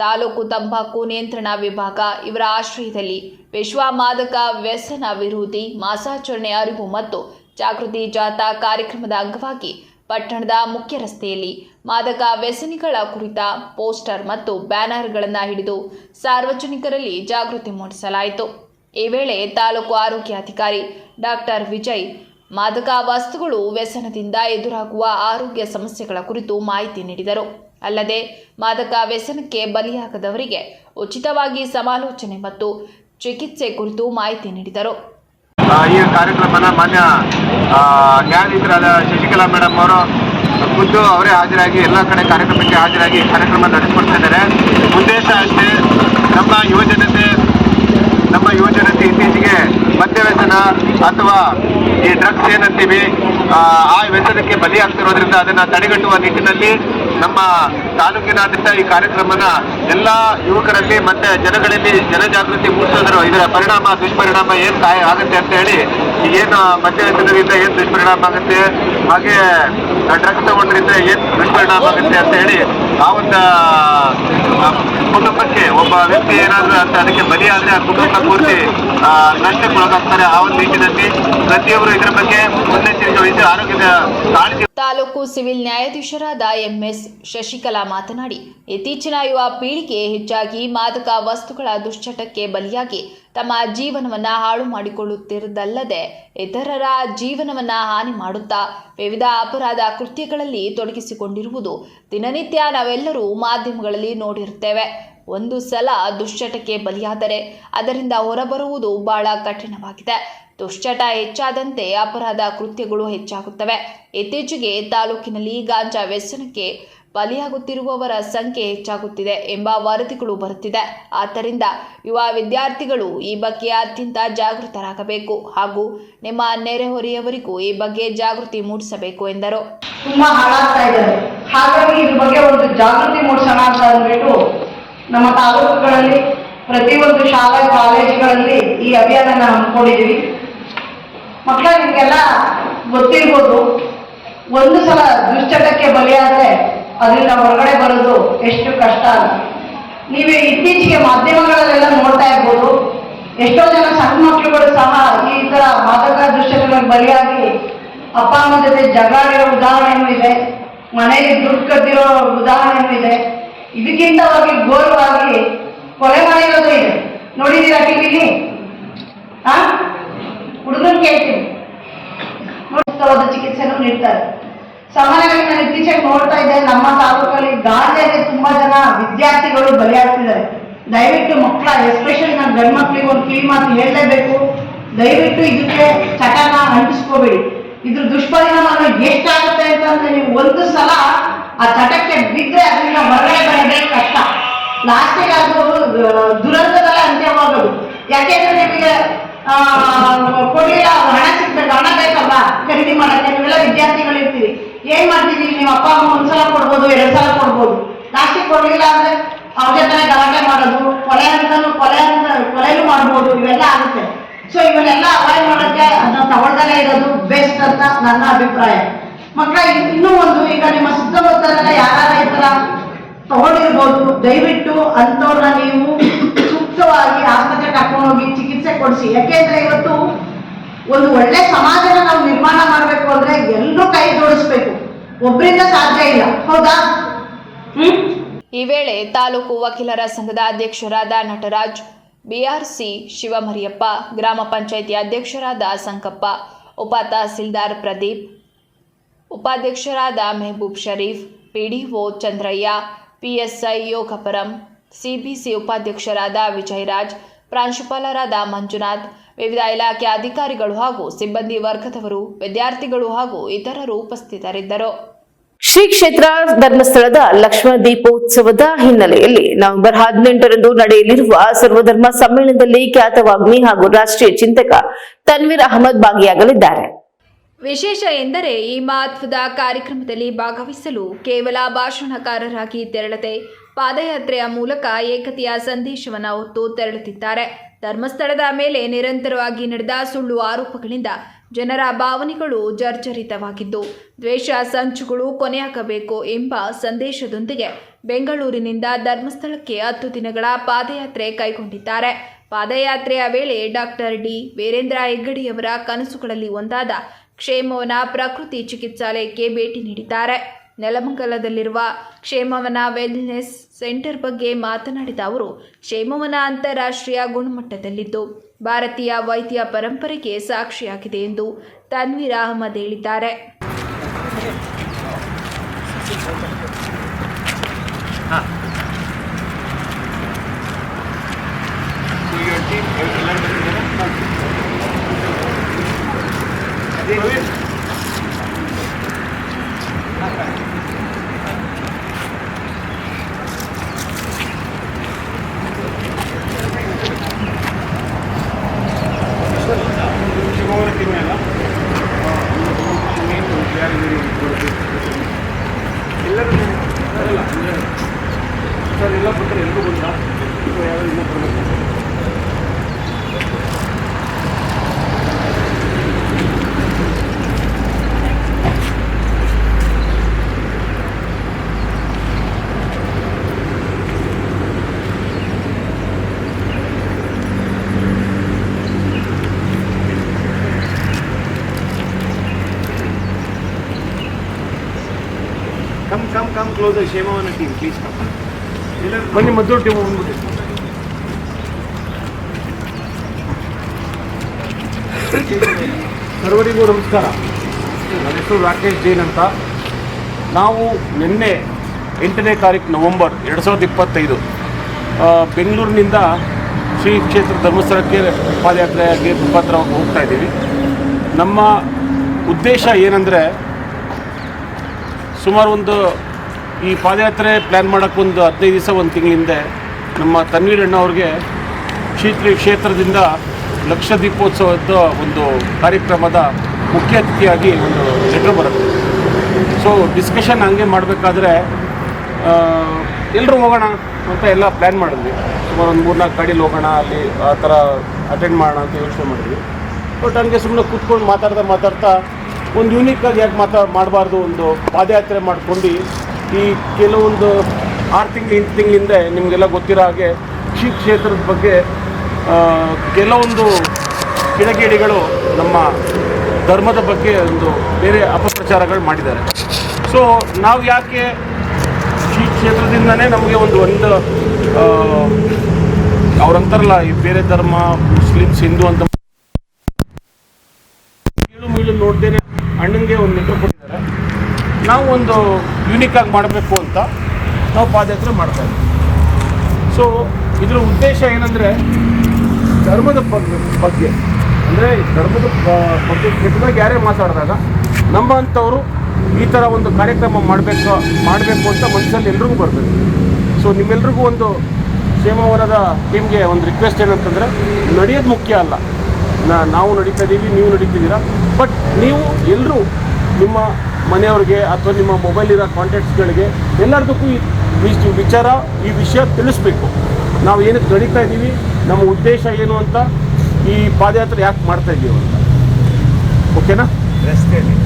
ತಾಲೂಕು ತಂಬಾಕು ನಿಯಂತ್ರಣ ವಿಭಾಗ ಇವರ ಆಶ್ರಯದಲ್ಲಿ ವಿಶ್ವ ಮಾದಕ ವ್ಯಸನ ವಿರೋಧಿ ಮಾಸಾಚರಣೆ ಅರಿವು ಮತ್ತು ಜಾಗೃತಿ ಜಾಥಾ ಕಾರ್ಯಕ್ರಮದ ಅಂಗವಾಗಿ ಪಟ್ಟಣದ ಮುಖ್ಯ ರಸ್ತೆಯಲ್ಲಿ ಮಾದಕ ವ್ಯಸನಿಗಳ ಕುರಿತ ಪೋಸ್ಟರ್ ಮತ್ತು ಬ್ಯಾನರ್ಗಳನ್ನು ಹಿಡಿದು ಸಾರ್ವಜನಿಕರಲ್ಲಿ ಜಾಗೃತಿ ಮೂಡಿಸಲಾಯಿತು. ಈ ವೇಳೆ ತಾಲೂಕು ಆರೋಗ್ಯಾಧಿಕಾರಿ ಡಾಕ್ಟರ್ ವಿಜಯ್ ಮಾದಕ ವಸ್ತುಗಳು ವ್ಯಸನದಿಂದ ಎದುರಾಗುವ ಆರೋಗ್ಯ ಸಮಸ್ಯೆಗಳ ಕುರಿತು ಮಾಹಿತಿ ನೀಡಿದರು. ಅಲ್ಲದೆ ಮಾದಕ ವ್ಯಸನಕ್ಕೆ ಬಲಿಯಾಗದವರಿಗೆ ಉಚಿತವಾಗಿ ಸಮಾಲೋಚನೆ ಮತ್ತು ಚಿಕಿತ್ಸೆ ಕುರಿತು ಮಾಹಿತಿ ನೀಡಿದರು. ಈ ಕಾರ್ಯಕ್ರಮನ ಮಾನ್ಯ ನ್ಯಾಯಾಧೀಶರಾದ ಶಶಿಕಲಾ ಮೇಡಮ್ ಅವರು ಖುದ್ದು ಅವರೇ ಹಾಜರಾಗಿ ಎಲ್ಲ ಕಡೆ ಕಾರ್ಯಕ್ರಮಕ್ಕೆ ಹಾಜರಾಗಿ ಕಾರ್ಯಕ್ರಮ ನಡೆಸಿಕೊಡ್ತಿದ್ದಾರೆ. ಉದ್ದೇಶ ಅಷ್ಟೇ, ನಮ್ಮ ಯುವಜನತೆ ಇತ್ತೀಚೆಗೆ ಮದ್ಯವ್ಯಸನ ಅಥವಾ ಈ ಡ್ರಗ್ಸ್ ಏನಂತೀವಿ ಆ ವ್ಯಸನಕ್ಕೆ ಬಲಿಯಾಗ್ತಿರೋದ್ರಿಂದ ಅದನ್ನು ತಡೆಗಟ್ಟುವ ನಿಟ್ಟಿನಲ್ಲಿ ನಮ್ಮ ತಾಲೂಕಿನಾದ್ಯಂತ ಈ ಕಾರ್ಯಕ್ರಮನ ಎಲ್ಲ ಯುವಕರಲ್ಲಿ ಮತ್ತೆ ಜನಗಳಲ್ಲಿ ಜನಜಾಗೃತಿ ಮೂಡಿಸೋದ್ರು. ಇದರ ದುಷ್ಪರಿಣಾಮ ಏನು ಆಗುತ್ತೆ ಅಂತ ಹೇಳಿ, ಏನು ಮದ್ಯವ್ಯಸನದಿಂದ ಏನು ದುಷ್ಪರಿಣಾಮ ಆಗುತ್ತೆ, ಹಾಗೆ ಡ್ರಗ್ಸ್ ತಗೊಂಡ್ರಿಂದ ಏನು ದುಷ್ಪರಿಣಾಮ ಆಗುತ್ತೆ ಅಂತ ಹೇಳಿ ಆ ಒಂದು ಕುಟುಂಬಕ್ಕೆ ಒಬ್ಬ ವ್ಯಕ್ತಿ ಏನಾದ್ರೂ ಅಂತ ಅದಕ್ಕೆ ಬಲಿಯಾದ್ರೆ ಆ ಕುಟುಂಬ ಪೂರ್ತಿ ನಷ್ಟಕ್ಕೊಳಗಾಗ್ತಾರೆ. ಆ ಒಂದು ನಿಟ್ಟಿನಲ್ಲಿ ಪ್ರತಿಯೊಬ್ಬರು ಇದರ ಬಗ್ಗೆ ಮುನ್ನೆಚ್ಚರಿಕೆ ವಹಿಸಿ ಆರೋಗ್ಯದ ಕಾಳಜಿ. ತಾಲೂಕು ಸಿವಿಲ್ ನ್ಯಾಯಾಧೀಶರಾದ ಎಂಎಸ್ ಶಶಿಕಲಾ ಮಾತನಾಡಿ, ಇತ್ತೀಚಿನ ಯುವ ಪೀಳಿಗೆ ಹೆಚ್ಚಾಗಿ ಮಾದಕ ವಸ್ತುಗಳ ದುಶ್ಚಟಕ್ಕೆ ಬಲಿಯಾಗಿ ತಮ್ಮ ಜೀವನವನ್ನ ಹಾಳು ಮಾಡಿಕೊಳ್ಳುತ್ತಿರುವುದಲ್ಲದೆ ಇತರರ ಜೀವನವನ್ನ ಹಾನಿ ಮಾಡುತ್ತಾ ವಿವಿಧ ಅಪರಾಧ ಕೃತ್ಯಗಳಲ್ಲಿ ತೊಡಗಿಸಿಕೊಂಡಿರುವುದು ದಿನನಿತ್ಯ ನಾವೆಲ್ಲರೂ ಮಾಧ್ಯಮಗಳಲ್ಲಿ ನೋಡಿರುತ್ತೇವೆ. ಒಂದು ಸಲ ದುಶ್ಚಟಕ್ಕೆ ಬಲಿಯಾದರೆ ಅದರಿಂದ ಹೊರಬರುವುದು ಬಹಳ ಕಠಿಣವಾಗಿದೆ. ದುಶ್ಚಟ ಹೆಚ್ಚಾದಂತೆ ಅಪರಾಧ ಕೃತ್ಯಗಳು ಹೆಚ್ಚಾಗುತ್ತವೆ. ಇತ್ತೀಚೆಗೆ ತಾಲೂಕಿನಲ್ಲಿ ಗಾಂಜಾ ವ್ಯಸನಕ್ಕೆ ಬಲಿಯಾಗುತ್ತಿರುವವರ ಸಂಖ್ಯೆ ಹೆಚ್ಚಾಗುತ್ತಿದೆ ಎಂಬ ವರದಿಗಳು ಬರುತ್ತಿದೆ. ಆದ್ದರಿಂದ ಯುವ ವಿದ್ಯಾರ್ಥಿಗಳು ಈ ಬಗ್ಗೆ ಅತ್ಯಂತ ಜಾಗೃತರಾಗಬೇಕು ಹಾಗೂ ನಿಮ್ಮ ನೆರೆಹೊರೆಯವರಿಗೂ ಈ ಬಗ್ಗೆ ಜಾಗೃತಿ ಮೂಡಿಸಬೇಕು ಎಂದರು. ತುಂಬಾ ಹಾಳಾಗ್ತಾ ಇದ್ದಾರೆ. ಹಾಗಾಗಿ ಇದ್ರ ಬಗ್ಗೆ ಒಂದು ಜಾಗೃತಿ ಮೂಡಿಸೋಣ ಅಂತ ಅಂದ್ಬಿಟ್ಟು ನಮ್ಮ ತಾಲೂಕುಗಳಲ್ಲಿ ಪ್ರತಿಯೊಂದು ಶಾಲಾ ಕಾಲೇಜುಗಳಲ್ಲಿ ಈ ಅಭಿಯಾನನ ಹಮ್ಮಿಕೊಂಡಿದ್ದೀವಿ. ಮಕ್ಕಳ ನಿಮಗೆಲ್ಲ ಗೊತ್ತಿರ್ಬೋದು, ಒಂದು ಸಲ ದುಶ್ಚಟಕ್ಕೆ ಬಲಿಯಾದರೆ ಅದರಿಂದ ಹೊರಗಡೆ ಬರೋದು ಎಷ್ಟು ಕಷ್ಟ ಅಂತ. ನೀವು ಇತ್ತೀಚೆಗೆ ಮಾಧ್ಯಮಗಳಲ್ಲೆಲ್ಲ ನೋಡ್ತಾ ಇರ್ಬೋದು, ಎಷ್ಟೋ ಜನ ಸಣ್ಣ ಮಕ್ಕಳುಗಳು ಸಹ ಈ ಥರ ಮಾದಕ ದುಶ್ಚಟಗಳಿಗೆ ಬಲಿಯಾಗಿ ಅಪ್ಪ ಅಮ್ಮ ಜೊತೆ ಜಗಳಾಡಿರೋ ಉದಾಹರಣೆನೂ ಇದೆ, ಮನೆಯಲ್ಲಿ ದುಡ್ಡು ಕದ್ದಿರೋ ಉದಾಹರಣೆನೂ ಇದೆ. ಇದಕ್ಕಿಂತವಾಗಿ ಘೋರವಾಗಿ ಕೊಲೆ ಮಾಡಿರೋದು ಇದೆ. ನೋಡಿದ್ದೀರಾ ಟಿವಿಲಿ? ಹುಡುಗನ್ ಕೇಳ್ತೀನಿ, ನೋಡಿಸ್ತವಾದ ಚಿಕಿತ್ಸೆನೂ ನೀಡ್ತಾರೆ. ಸಾಮಾನ್ಯವಾಗಿ ನಾನು ಇತ್ತೀಚೆಗೆ ನೋಡ್ತಾ ಇದ್ದೆ, ನಮ್ಮ ತಾಲೂಕಲ್ಲಿ ಗಾಂಜಾಗೆ ತುಂಬಾ ಜನ ವಿದ್ಯಾರ್ಥಿಗಳು ಬಲಿಯಾಗ್ತಿದ್ದಾರೆ. ದಯವಿಟ್ಟು ಮಕ್ಕಳ, ಎಸ್ಪೆಷಲಿ ನಾನು ಗಂಡು ಮಕ್ಕಳಿಗೆ ಒಂದು ಕಿವಿ ಮಾತು ಹೇಳಲೇಬೇಕು, ದಯವಿಟ್ಟು ಇದಕ್ಕೆ ಚಟನ ಅಂಟಿಸ್ಕೋಬೇಡಿ. ಇದ್ರ ದುಷ್ಪರಿಣಾಮ ಎಷ್ಟಾಗುತ್ತೆ ಅಂತಂದ್ರೆ, ನೀವು ಒಂದು ಸಲ ಆ ಚಟಕ್ಕೆ ಬಿದ್ದರೆ ಅದರಿಂದ ಹೊರಗಡೆ ಬರೋದೇ ಕಷ್ಟ. ಲಾಸ್ಟಿಗೆ ಅದು ದುರಂತದಲ್ಲೇ ಅಂತ್ಯವಾಗೋದು. ಯಾಕೆಂದ್ರೆ ನಿಮಗೆ ಕೊಡ್ಲಿಲ್ಲ, ಹಣ ಸಿಗ್ಬೇಕು, ಹಣ ಬೇಕಲ್ಲ ಖರೀದಿ ಮಾಡಕ್ಕೆ. ನೀವೆಲ್ಲ ವಿದ್ಯಾರ್ಥಿಗಳು ಇರ್ತೀರಿ, ಏನ್ ಮಾಡ್ತಿದ್ದೀವಿ? ನೀವು ಅಪ್ಪ ಅಮ್ಮ ಒಂದ್ಸಲ ಕೊಡ್ಬೋದು, 2 ಸಲ ಕೊಡ್ಬೋದು. ಲಾಸ್ಟಿಗೆ ಕೊಡ್ಲಿಲ್ಲ ಅಂದ್ರೆ ಅವ್ರ ಜೊತೆ ಗಲಾಟೆ ಮಾಡೋದು, ಕೊಲೆನೂ ಮಾಡ್ಬೋದು, ಇವೆಲ್ಲ ಆಗುತ್ತೆ. ಸೊ ಇವನ್ನೆಲ್ಲ ಅವಾಯ್ಡ್ ಮಾಡೋಕ್ಕೆ ಅದನ್ನ ತಗೊಳ್ದಲೇ ಇರೋದು ಬೆಸ್ಟ್ ಅಂತ ನನ್ನ ಅಭಿಪ್ರಾಯ. ಮಕ್ಕಳ ಇನ್ನೂ ಒಂದು, ಈಗ ನಿಮ್ಮ ಸುತ್ತಮುತ್ತಲೆಲ್ಲ ಯಾರು ಈ ಥರ ತಗೊಂಡಿರ್ಬೋದು, ದಯವಿಟ್ಟು ಅಂಥವ್ರನ್ನ ನೀವು ಸೂಕ್ತವಾಗಿ ಆಸ್ಪತ್ರೆಗೆ ಕರ್ಕೊಂಡು ಹೋಗಿ ಚಿಕಿತ್ಸೆ ಕೊಡಿಸಿ. ಯಾಕೆಂದ್ರೆ ಇವತ್ತು ಒಂದು ಒಳ್ಳೆ ಸಮಾಜನ ನಾವು ನಿರ್ಮಾಣ ಮಾಡಬೇಕು ಅಂದ್ರೆ ಎಲ್ಲರೂ ಕೈ ಜೋಡಿಸ್ಬೇಕು, ಒಬ್ಬರಿಂದ ಸಾಧ್ಯ ಇಲ್ಲ, ಹೌದಾ? ಈ ವೇಳೆ ತಾಲೂಕು ವಕೀಲರ ಸಂಘದ ಅಧ್ಯಕ್ಷರಾದ ನಟರಾಜ್, ಬಿಆರ್ಸಿ ಶಿವಮರಿಯಪ್ಪ, ಗ್ರಾಮ ಪಂಚಾಯಿತಿ ಅಧ್ಯಕ್ಷರಾದ ಸಂಕಪ್ಪ, ಉಪ ತಹಸೀಲ್ದಾರ್ ಪ್ರದೀಪ್, ಉಪಾಧ್ಯಕ್ಷರಾದ Mehboob Sharif, PDO Chandraiah, PSI Yogapuram, CBC ಉಪಾಧ್ಯಕ್ಷರಾದ ವಿಜಯರಾಜ್, ಪ್ರಾಂಶುಪಾಲರಾದ ಮಂಜುನಾಥ್, ವಿವಿಧ ಇಲಾಖೆ ಅಧಿಕಾರಿಗಳು ಹಾಗೂ ಸಿಬ್ಬಂದಿ ವರ್ಗದವರು, ವಿದ್ಯಾರ್ಥಿಗಳು ಹಾಗೂ ಇತರರು ಉಪಸ್ಥಿತರಿದ್ದರು. ಶ್ರೀ ಕ್ಷೇತ್ರ ಧರ್ಮಸ್ಥಳದ ಲಕ್ಷ್ಮಣ ದೀಪೋತ್ಸವದ ಹಿನ್ನೆಲೆಯಲ್ಲಿ ನವೆಂಬರ್ 18ರಂದು ನಡೆಯಲಿರುವ ಸರ್ವಧರ್ಮ ಸಮ್ಮೇಳನದಲ್ಲಿ ಖ್ಯಾತ ವಾಗ್ಮಿ ಹಾಗೂ ರಾಷ್ಟ್ರೀಯ ಚಿಂತಕ ತನ್ವೀರ್ ಅಹಮದ್ ಭಾಗಿಯಾಗಲಿದ್ದಾರೆ. ವಿಶೇಷ ಎಂದರೆ ಈ ಮಹತ್ವದ ಕಾರ್ಯಕ್ರಮದಲ್ಲಿ ಭಾಗವಹಿಸಲು ಕೇವಲ ಭಾಷಣಕಾರರಾಗಿ ತೆರಳದೆ ಪಾದಯಾತ್ರೆಯ ಮೂಲಕ ಏಕತೆಯ ಸಂದೇಶವನ್ನು ಹೊತ್ತು ತೆರಳುತ್ತಿದ್ದಾರೆ. ಧರ್ಮಸ್ಥಳದ ಮೇಲೆ ನಿರಂತರವಾಗಿ ನಡೆದ ಸುಳ್ಳು ಆರೋಪಗಳಿಂದ ಜನರ ಭಾವನೆಗಳು ಜರ್ಜರಿತವಾಗಿದ್ದು, ದ್ವೇಷ ಸಂಚುಗಳು ಕೊನೆಯಾಗಬೇಕು ಎಂಬ ಸಂದೇಶದೊಂದಿಗೆ ಬೆಂಗಳೂರಿನಿಂದ ಧರ್ಮಸ್ಥಳಕ್ಕೆ 10 ದಿನಗಳ ಪಾದಯಾತ್ರೆ ಕೈಗೊಂಡಿದ್ದಾರೆ. ಪಾದಯಾತ್ರೆಯ ವೇಳೆ ಡಾಕ್ಟರ್ ಡಿ ವೀರೇಂದ್ರ ಹೆಗ್ಗಡೆಯವರ ಕನಸುಗಳಲ್ಲಿ ಒಂದಾದ ಕ್ಷೇಮವನ ಪ್ರಕೃತಿ ಚಿಕಿತ್ಸಾಲಯಕ್ಕೆ ಭೇಟಿ ನೀಡಿದ್ದಾರೆ. ನೆಲಮಂಗಲದಲ್ಲಿರುವ ಕ್ಷೇಮವನ ವೆಲ್ನೆಸ್ ಸೆಂಟರ್ ಬಗ್ಗೆ ಮಾತನಾಡಿದ ಅವರು, ಕ್ಷೇಮವನ ಅಂತಾರಾಷ್ಟ್ರೀಯ ಗುಣಮಟ್ಟದಲ್ಲಿದ್ದು ಭಾರತೀಯ ವೈದ್ಯ ಪರಂಪರೆಗೆ ಸಾಕ್ಷಿಯಾಗಿದೆ ಎಂದು ತನ್ವೀರ್ ಅಹಮದ್ ಹೇಳಿದ್ದಾರೆ. close the Shemavana team, please come. ಬನ್ನಿ ಮದ್ದೂರು ಟೀಮ್ ಬಂದ್ಬಿಟ್ಟು. ಸರ್ವರಿಗೂ ನಮಸ್ಕಾರ. ನನ್ನ ಹೆಸರು ರಾಕೇಶ್ ಜೈನ್ ಅಂತ. ನಾವು ನಿನ್ನೆ 8ನೇ ತಾರೀಕು ನವೆಂಬರ್ 2025 ಬೆಂಗಳೂರಿನಿಂದ ಶ್ರೀ ಕ್ಷೇತ್ರ ಧರ್ಮಸ್ಥಳಕ್ಕೆ ಪಾದಯಾತ್ರೆಯಾಗಿ ಮುಖಾಂತರ ಹೋಗ್ತಾ ಇದ್ದೀವಿ. ನಮ್ಮ ಉದ್ದೇಶ ಏನಂದರೆ, ಸುಮಾರು ಈ ಪಾದಯಾತ್ರೆ ಪ್ಲ್ಯಾನ್ ಮಾಡೋಕ್ಕೆ 15 ದಿವಸ 1 ತಿಂಗಳ ಹಿಂದೆ ನಮ್ಮ ತನ್ವೀರ್ ಅಣ್ಣ ಅವ್ರಿಗೆ ಶ್ರೀ ಕ್ಷೇತ್ರದಿಂದ ಲಕ್ಷ ದೀಪೋತ್ಸವದ ಕಾರ್ಯಕ್ರಮದ ಮುಖ್ಯ ಅತಿಥಿಯಾಗಿ ಲೆಟ್ರ್ ಬರುತ್ತೆ. ಸೊ ಡಿಸ್ಕಷನ್ ಹಂಗೆ ಮಾಡಬೇಕಾದ್ರೆ ಎಲ್ಲರೂ ಹೋಗೋಣ ಅಂತ ಎಲ್ಲ ಪ್ಲ್ಯಾನ್ ಮಾಡಿದ್ವಿ. ಸುಮಾರು 3-4 ಗಾಡೀಲಿ ಹೋಗೋಣ, ಅಲ್ಲಿ ಆ ಥರ ಅಟೆಂಡ್ ಮಾಡೋಣ ಅಂತ ಯೋಚನೆ ಮಾಡಿದ್ವಿ. ಬಟ್ ಹಂಗೆ ಸುಮ್ಮನೆ ಕೂತ್ಕೊಂಡು ಮಾತಾಡ್ತಾ ಯೂನಿಕ್ಕಾಗಿ ಯಾಕೆ ಮಾಡಬಾರ್ದು, ಪಾದಯಾತ್ರೆ ಮಾಡ್ಕೊಂಡು ಈ ಕೆಲವೊಂದು 6 ತಿಂಗಳು 8 ತಿಂಗಳಿಂದ ನಿಮಗೆಲ್ಲ ಗೊತ್ತಿರೋ ಹಾಗೆ ಶ್ರೀ ಕ್ಷೇತ್ರದ ಬಗ್ಗೆ ಕೆಲವೊಂದು ಕಿಡಿಗೇಡಿಗಳು ನಮ್ಮ ಧರ್ಮದ ಬಗ್ಗೆ ಬೇರೆ ಅಪಪ್ರಚಾರಗಳು ಮಾಡಿದ್ದಾರೆ. ಸೊ ನಾವು ಯಾಕೆ ಶ್ರೀ ಕ್ಷೇತ್ರದಿಂದನೇ ನಮಗೆ ಅವ್ರಂತಾರಲ್ಲ, ಈ ಬೇರೆ ಧರ್ಮ, ಮುಸ್ಲಿಮ್ಸ್, ಹಿಂದೂ ಅಂತ ಮೀಳು ನೋಡ್ದೇನೆ ಅಣ್ಣಂಗೆ ಲೆಟ್ರ್ ಕೊಟ್ಟಿದ್ದಾರೆ. ನಾವು ಯೂನಿಕ್ಕಾಗಿ ಮಾಡಬೇಕು ಅಂತ ನಾವು ಪಾದಯಾತ್ರೆ ಮಾಡ್ತಾ ಇದ್ದೀವಿ. ಸೊ ಇದರ ಉದ್ದೇಶ ಏನಂದರೆ, ಧರ್ಮದ ಬಗ್ಗೆ ಅಂದರೆ ಧರ್ಮದ ಬಗ್ಗೆ ಕೆಟ್ಟದಾಗಿ ಯಾರೇ ಮಾತಾಡಿದಾಗ ನಮ್ಮಂಥವರು ಈ ಥರ ಕಾರ್ಯಕ್ರಮ ಮಾಡಬೇಕು ಅಂತ ಮನಸ್ಸಲ್ಲಿ ಎಲ್ರಿಗೂ ಬರಬೇಕು. ಸೊ ನಿಮ್ಮೆಲ್ರಿಗೂ ಕ್ಷೇಮವನದ ಟೀಮ್ಗೆ ರಿಕ್ವೆಸ್ಟ್ ಏನಂತಂದರೆ, ನಡೆಯೋದು ಮುಖ್ಯ ಅಲ್ಲ, ನಾವು ನಡೀತಾ ಇದ್ದೀವಿ, ನೀವು ನಡೀತಿದ್ದೀರಾ, ಬಟ್ ನೀವು ಎಲ್ಲರೂ ನಿಮ್ಮ ಮನೆಯವ್ರಿಗೆ ಅಥವಾ ನಿಮ್ಮ ಮೊಬೈಲಿರೋ ಕಾಂಟ್ಯಾಕ್ಟ್ಸ್ಗಳಿಗೆ ಎಲ್ಲರಿಗೂ ಈ ವಿಷಯ ತಿಳಿಸ್ಬೇಕು. ನಾವು ಏನಕ್ಕೆ ನಡೀತಾ ಇದ್ದೀವಿ, ನಮ್ಮ ಉದ್ದೇಶ ಏನು ಅಂತ, ಈ ಪಾದಯಾತ್ರೆ ಯಾಕೆ ಮಾಡ್ತಾ ಇದ್ದೀವಿ ಅಂತ. ಓಕೆನಾ? ರಸ್ತೆಯಲ್ಲಿ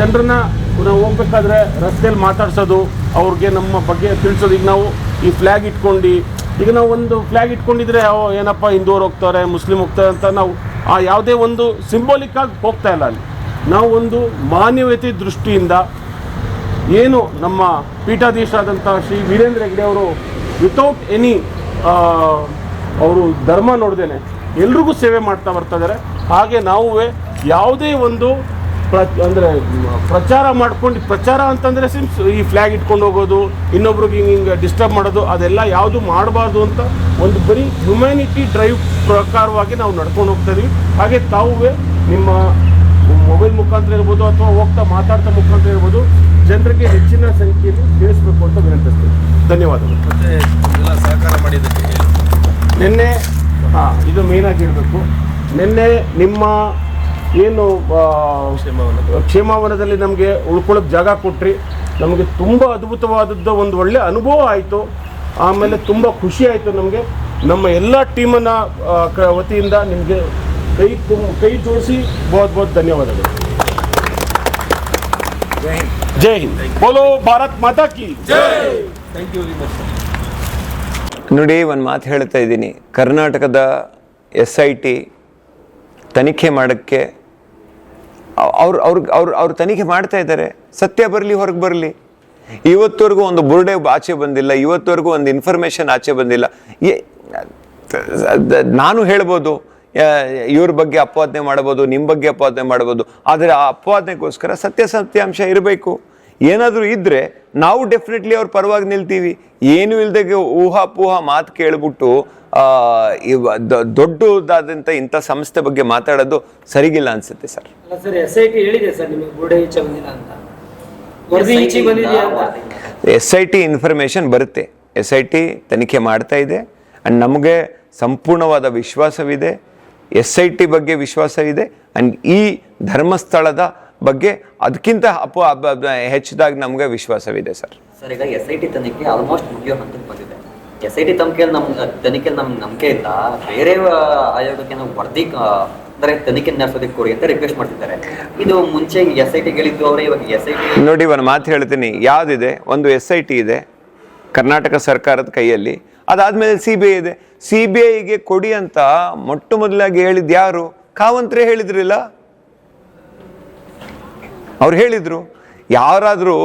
ಜನರನ್ನ ನಾವು ಹೋಗ್ಬೇಕಾದ್ರೆ ರಸ್ತೆಯಲ್ಲಿ ಮಾತಾಡ್ಸೋದು, ಅವ್ರಿಗೆ ನಮ್ಮ ಬಗ್ಗೆ ತಿಳಿಸೋದು. ಈಗ ನಾವು ಈ ಫ್ಲ್ಯಾಗ್ ಇಟ್ಕೊಂಡು, ಈಗ ನಾವು ಫ್ಲ್ಯಾಗ್ ಇಟ್ಕೊಂಡಿದ್ರೆ ಏನಪ್ಪ ಹಿಂದೂರು ಹೋಗ್ತಾರೆ, ಮುಸ್ಲಿಮ್ ಹೋಗ್ತಾರೆ ಅಂತ ನಾವು ಯಾವುದೇ ಸಿಂಬಾಲಿಕ್ ಆಗಿ ಹೋಗ್ತಾ ಇಲ್ಲ. ಅಲ್ಲಿ ನಾವು ಮಾನವೀಯತೆ ದೃಷ್ಟಿಯಿಂದ ಏನು ನಮ್ಮ ಪೀಠಾಧೀಶರಾದಂಥ ಶ್ರೀ ವೀರೇಂದ್ರ ಹೆಗ್ಡೆ ಅವರು ವಿತೌಟ್ ಎನಿ ಅವರು ಧರ್ಮ ನೋಡ್ದೇನೆ ಎಲ್ರಿಗೂ ಸೇವೆ ಮಾಡ್ತಾ ಬರ್ತಾಯಿದ್ದಾರೆ. ಹಾಗೆ ನಾವು ಯಾವುದೇ ಅಂದರೆ ಪ್ರಚಾರ ಮಾಡ್ಕೊಂಡು, ಪ್ರಚಾರ ಅಂತಂದರೆ ಈ ಫ್ಲ್ಯಾಗ್ ಇಟ್ಕೊಂಡು ಹೋಗೋದು, ಇನ್ನೊಬ್ರಿಗೆ ಹಿಂಗೆ ಡಿಸ್ಟರ್ಬ್ ಮಾಡೋದು, ಅದೆಲ್ಲ ಯಾವುದು ಮಾಡಬಾರ್ದು ಅಂತ ಬರೀ ಹ್ಯುಮ್ಯಾನಿಟಿ ಡ್ರೈವ್ ಪ್ರಕಾರವಾಗಿ ನಾವು ನಡ್ಕೊಂಡು ಹೋಗ್ತಾ ಇದೀವಿ. ಹಾಗೆ ತಾವು ನಿಮ್ಮ ಮೊಬೈಲ್ ಮುಖಾಂತರ ಇರ್ಬೋದು ಅಥವಾ ಮಾತಾಡ್ತಾ ಮುಖಾಂತರ ಇರ್ಬೋದು, ಜನರಿಗೆ ಹೆಚ್ಚಿನ ಸಂಖ್ಯೆಯಲ್ಲಿ ತಿಳಿಸ್ಬೇಕು ಅಂತ ವಿನಂತಿಸ್ತೀವಿ. ಧನ್ಯವಾದಗಳು. ಎಲ್ಲ ಸಹಕಾರ ಮಾಡಿದ್ದಕ್ಕೆ ನಿನ್ನೆ ಇದು ಮೇಯ್ನಾಗಿ ಇರಬೇಕು. ನಿನ್ನೆ ನಿಮ್ಮ ಏನು ಕ್ಷೇಮವನದಲ್ಲಿ ನಮಗೆ ಉಳ್ಕೊಳ್ಳೋಕೆ ಜಾಗ ಕೊಟ್ರಿ, ನಮಗೆ ತುಂಬ ಅದ್ಭುತವಾದದ್ದು ಒಳ್ಳೆ ಅನುಭವ ಆಯಿತು. ಆಮೇಲೆ ತುಂಬ ಖುಷಿ ಆಯಿತು ನಮಗೆ. ನಮ್ಮ ಎಲ್ಲ ಟೀಮನ್ನ ವತಿಯಿಂದ ನಿಮಗೆ ಕೈ ಜೋಡಿಸಿ ಬಹುತ್ ಧನ್ಯವಾದಗಳು. ಜೈ ಹಿಂದ್. ಬೋಲೋ ಭಾರತ್ ಮಾತಾ ಕಿ ಜೈ. Thank you very much. ನೋಡಿ, ಒಂದು ಮಾತು ಹೇಳ್ತಾ ಇದ್ದೀನಿ. ಕರ್ನಾಟಕದ SIT ತನಿಖೆ ಮಾಡೋಕ್ಕೆ ಅವ್ರು ತನಿಖೆ ಮಾಡ್ತಾ ಇದ್ದಾರೆ. ಸತ್ಯ ಬರಲಿ, ಹೊರಗೆ ಬರಲಿ. ಇವತ್ತವರೆಗೂ ಒಂದು ಬುರ್ಡೆ ಆಚೆ ಬಂದಿಲ್ಲ, ಇವತ್ತವರೆಗೂ ಒಂದು ಇನ್ಫಾರ್ಮೇಷನ್ ಆಚೆ ಬಂದಿಲ್ಲ. ನಾನು ಹೇಳ್ಬೋದು, ಇವ್ರ ಬಗ್ಗೆ ಅಪವಾದನೆ ಮಾಡ್ಬೋದು, ನಿಮ್ಮ ಬಗ್ಗೆ ಅಪವಾದನೆ ಮಾಡ್ಬೋದು, ಆದರೆ ಆ ಅಪವಾದನೆಗೋಸ್ಕರ ಸತ್ಯಾಂಶ ಇರಬೇಕು. ಏನಾದರೂ ಇದ್ದರೆ ನಾವು ಡೆಫಿನೆಟ್ಲಿ ಅವ್ರ ಪರವಾಗಿ ನಿಲ್ತೀವಿ. ಏನೂ ಇಲ್ದಾಗೆ ಊಹಾಪೂಹ ಮಾತು ಕೇಳ್ಬಿಟ್ಟು ದೊಡ್ಡದಾದಂಥ ಇಂಥ ಸಂಸ್ಥೆ ಬಗ್ಗೆ ಮಾತಾಡೋದು ಸರಿಗಿಲ್ಲ ಅನ್ಸುತ್ತೆ ಸರ್. ಸರ್, SIT ಹೇಳಿದೆ ಸರ್ ನಿಮಗೆ ಬುರ್ಡೆ ಈಚೆ ಬಂದಿಲ್ಲ ಅಂತ. SIT ಇನ್ಫಾರ್ಮೇಷನ್ ಬರುತ್ತೆ. SIT ತನಿಖೆ ಮಾಡ್ತಾ ಇದೆ. ಆ್ಯಂಡ್ ನಮಗೆ ಸಂಪೂರ್ಣವಾದ ವಿಶ್ವಾಸವಿದೆ, SIT ಬಗ್ಗೆ ವಿಶ್ವಾಸವಿದೆ. ಆ್ಯಂಡ್ ಈ ಧರ್ಮಸ್ಥಳದ ಬಗ್ಗೆ ಅದಕ್ಕಿಂತ ಹೆಚ್ಚದಾಗಿ ನಮಗೆ ವಿಶ್ವಾಸವಿದೆ ಸರ್. ಸರ್, ಈಗ SIT ತನಿಖೆ ಆಲ್ಮೋಸ್ಟ್ ಮುಗಿಯೋ ಹಂತಕ್ಕೆ ಬಂದಿದೆ. SIT ತನಿಖೆಯಲ್ಲಿ ನಮ್ಗೆ ನಂಬಿಕೆ ಇಲ್ಲ. ಬೇರೆ ಆಯೋಗಕ್ಕೆ ನಾವು ವರದಿ ಅಂದರೆ ತನಿಖೆ ನಡೆಸೋದಕ್ಕೆ ಕೊಡಿ ಅಂತ ರಿಕ್ವೆಸ್ಟ್ ಮಾಡ್ತಿದ್ದಾರೆ. ಇದು ಮುಂಚೆ SIT ಹೇಳಿದ್ದು ಅವರೇ, ಇವಾಗ SIT ನೋಡಿ, ಒಂದು ಮಾತು ಹೇಳ್ತೀನಿ. ಯಾವುದಿದೆ, ಒಂದು SIT ಇದೆ ಕರ್ನಾಟಕ ಸರ್ಕಾರದ ಕೈಯಲ್ಲಿ, ಅದಾದ್ಮೇಲೆ CBI ಇದೆ. CBIಗೆ ಕೊಡಿ ಅಂತ ಮೊಟ್ಟ ಮೊದಲಾಗಿ ಹೇಳಿದ್ದು ಯಾರು? ಕಾವಂತ್ರೆ ಹೇಳಿದ್ರಿಲ್ಲ, ಅವ್ರು ಹೇಳಿದ್ರು. ಯಾರಾದರೂ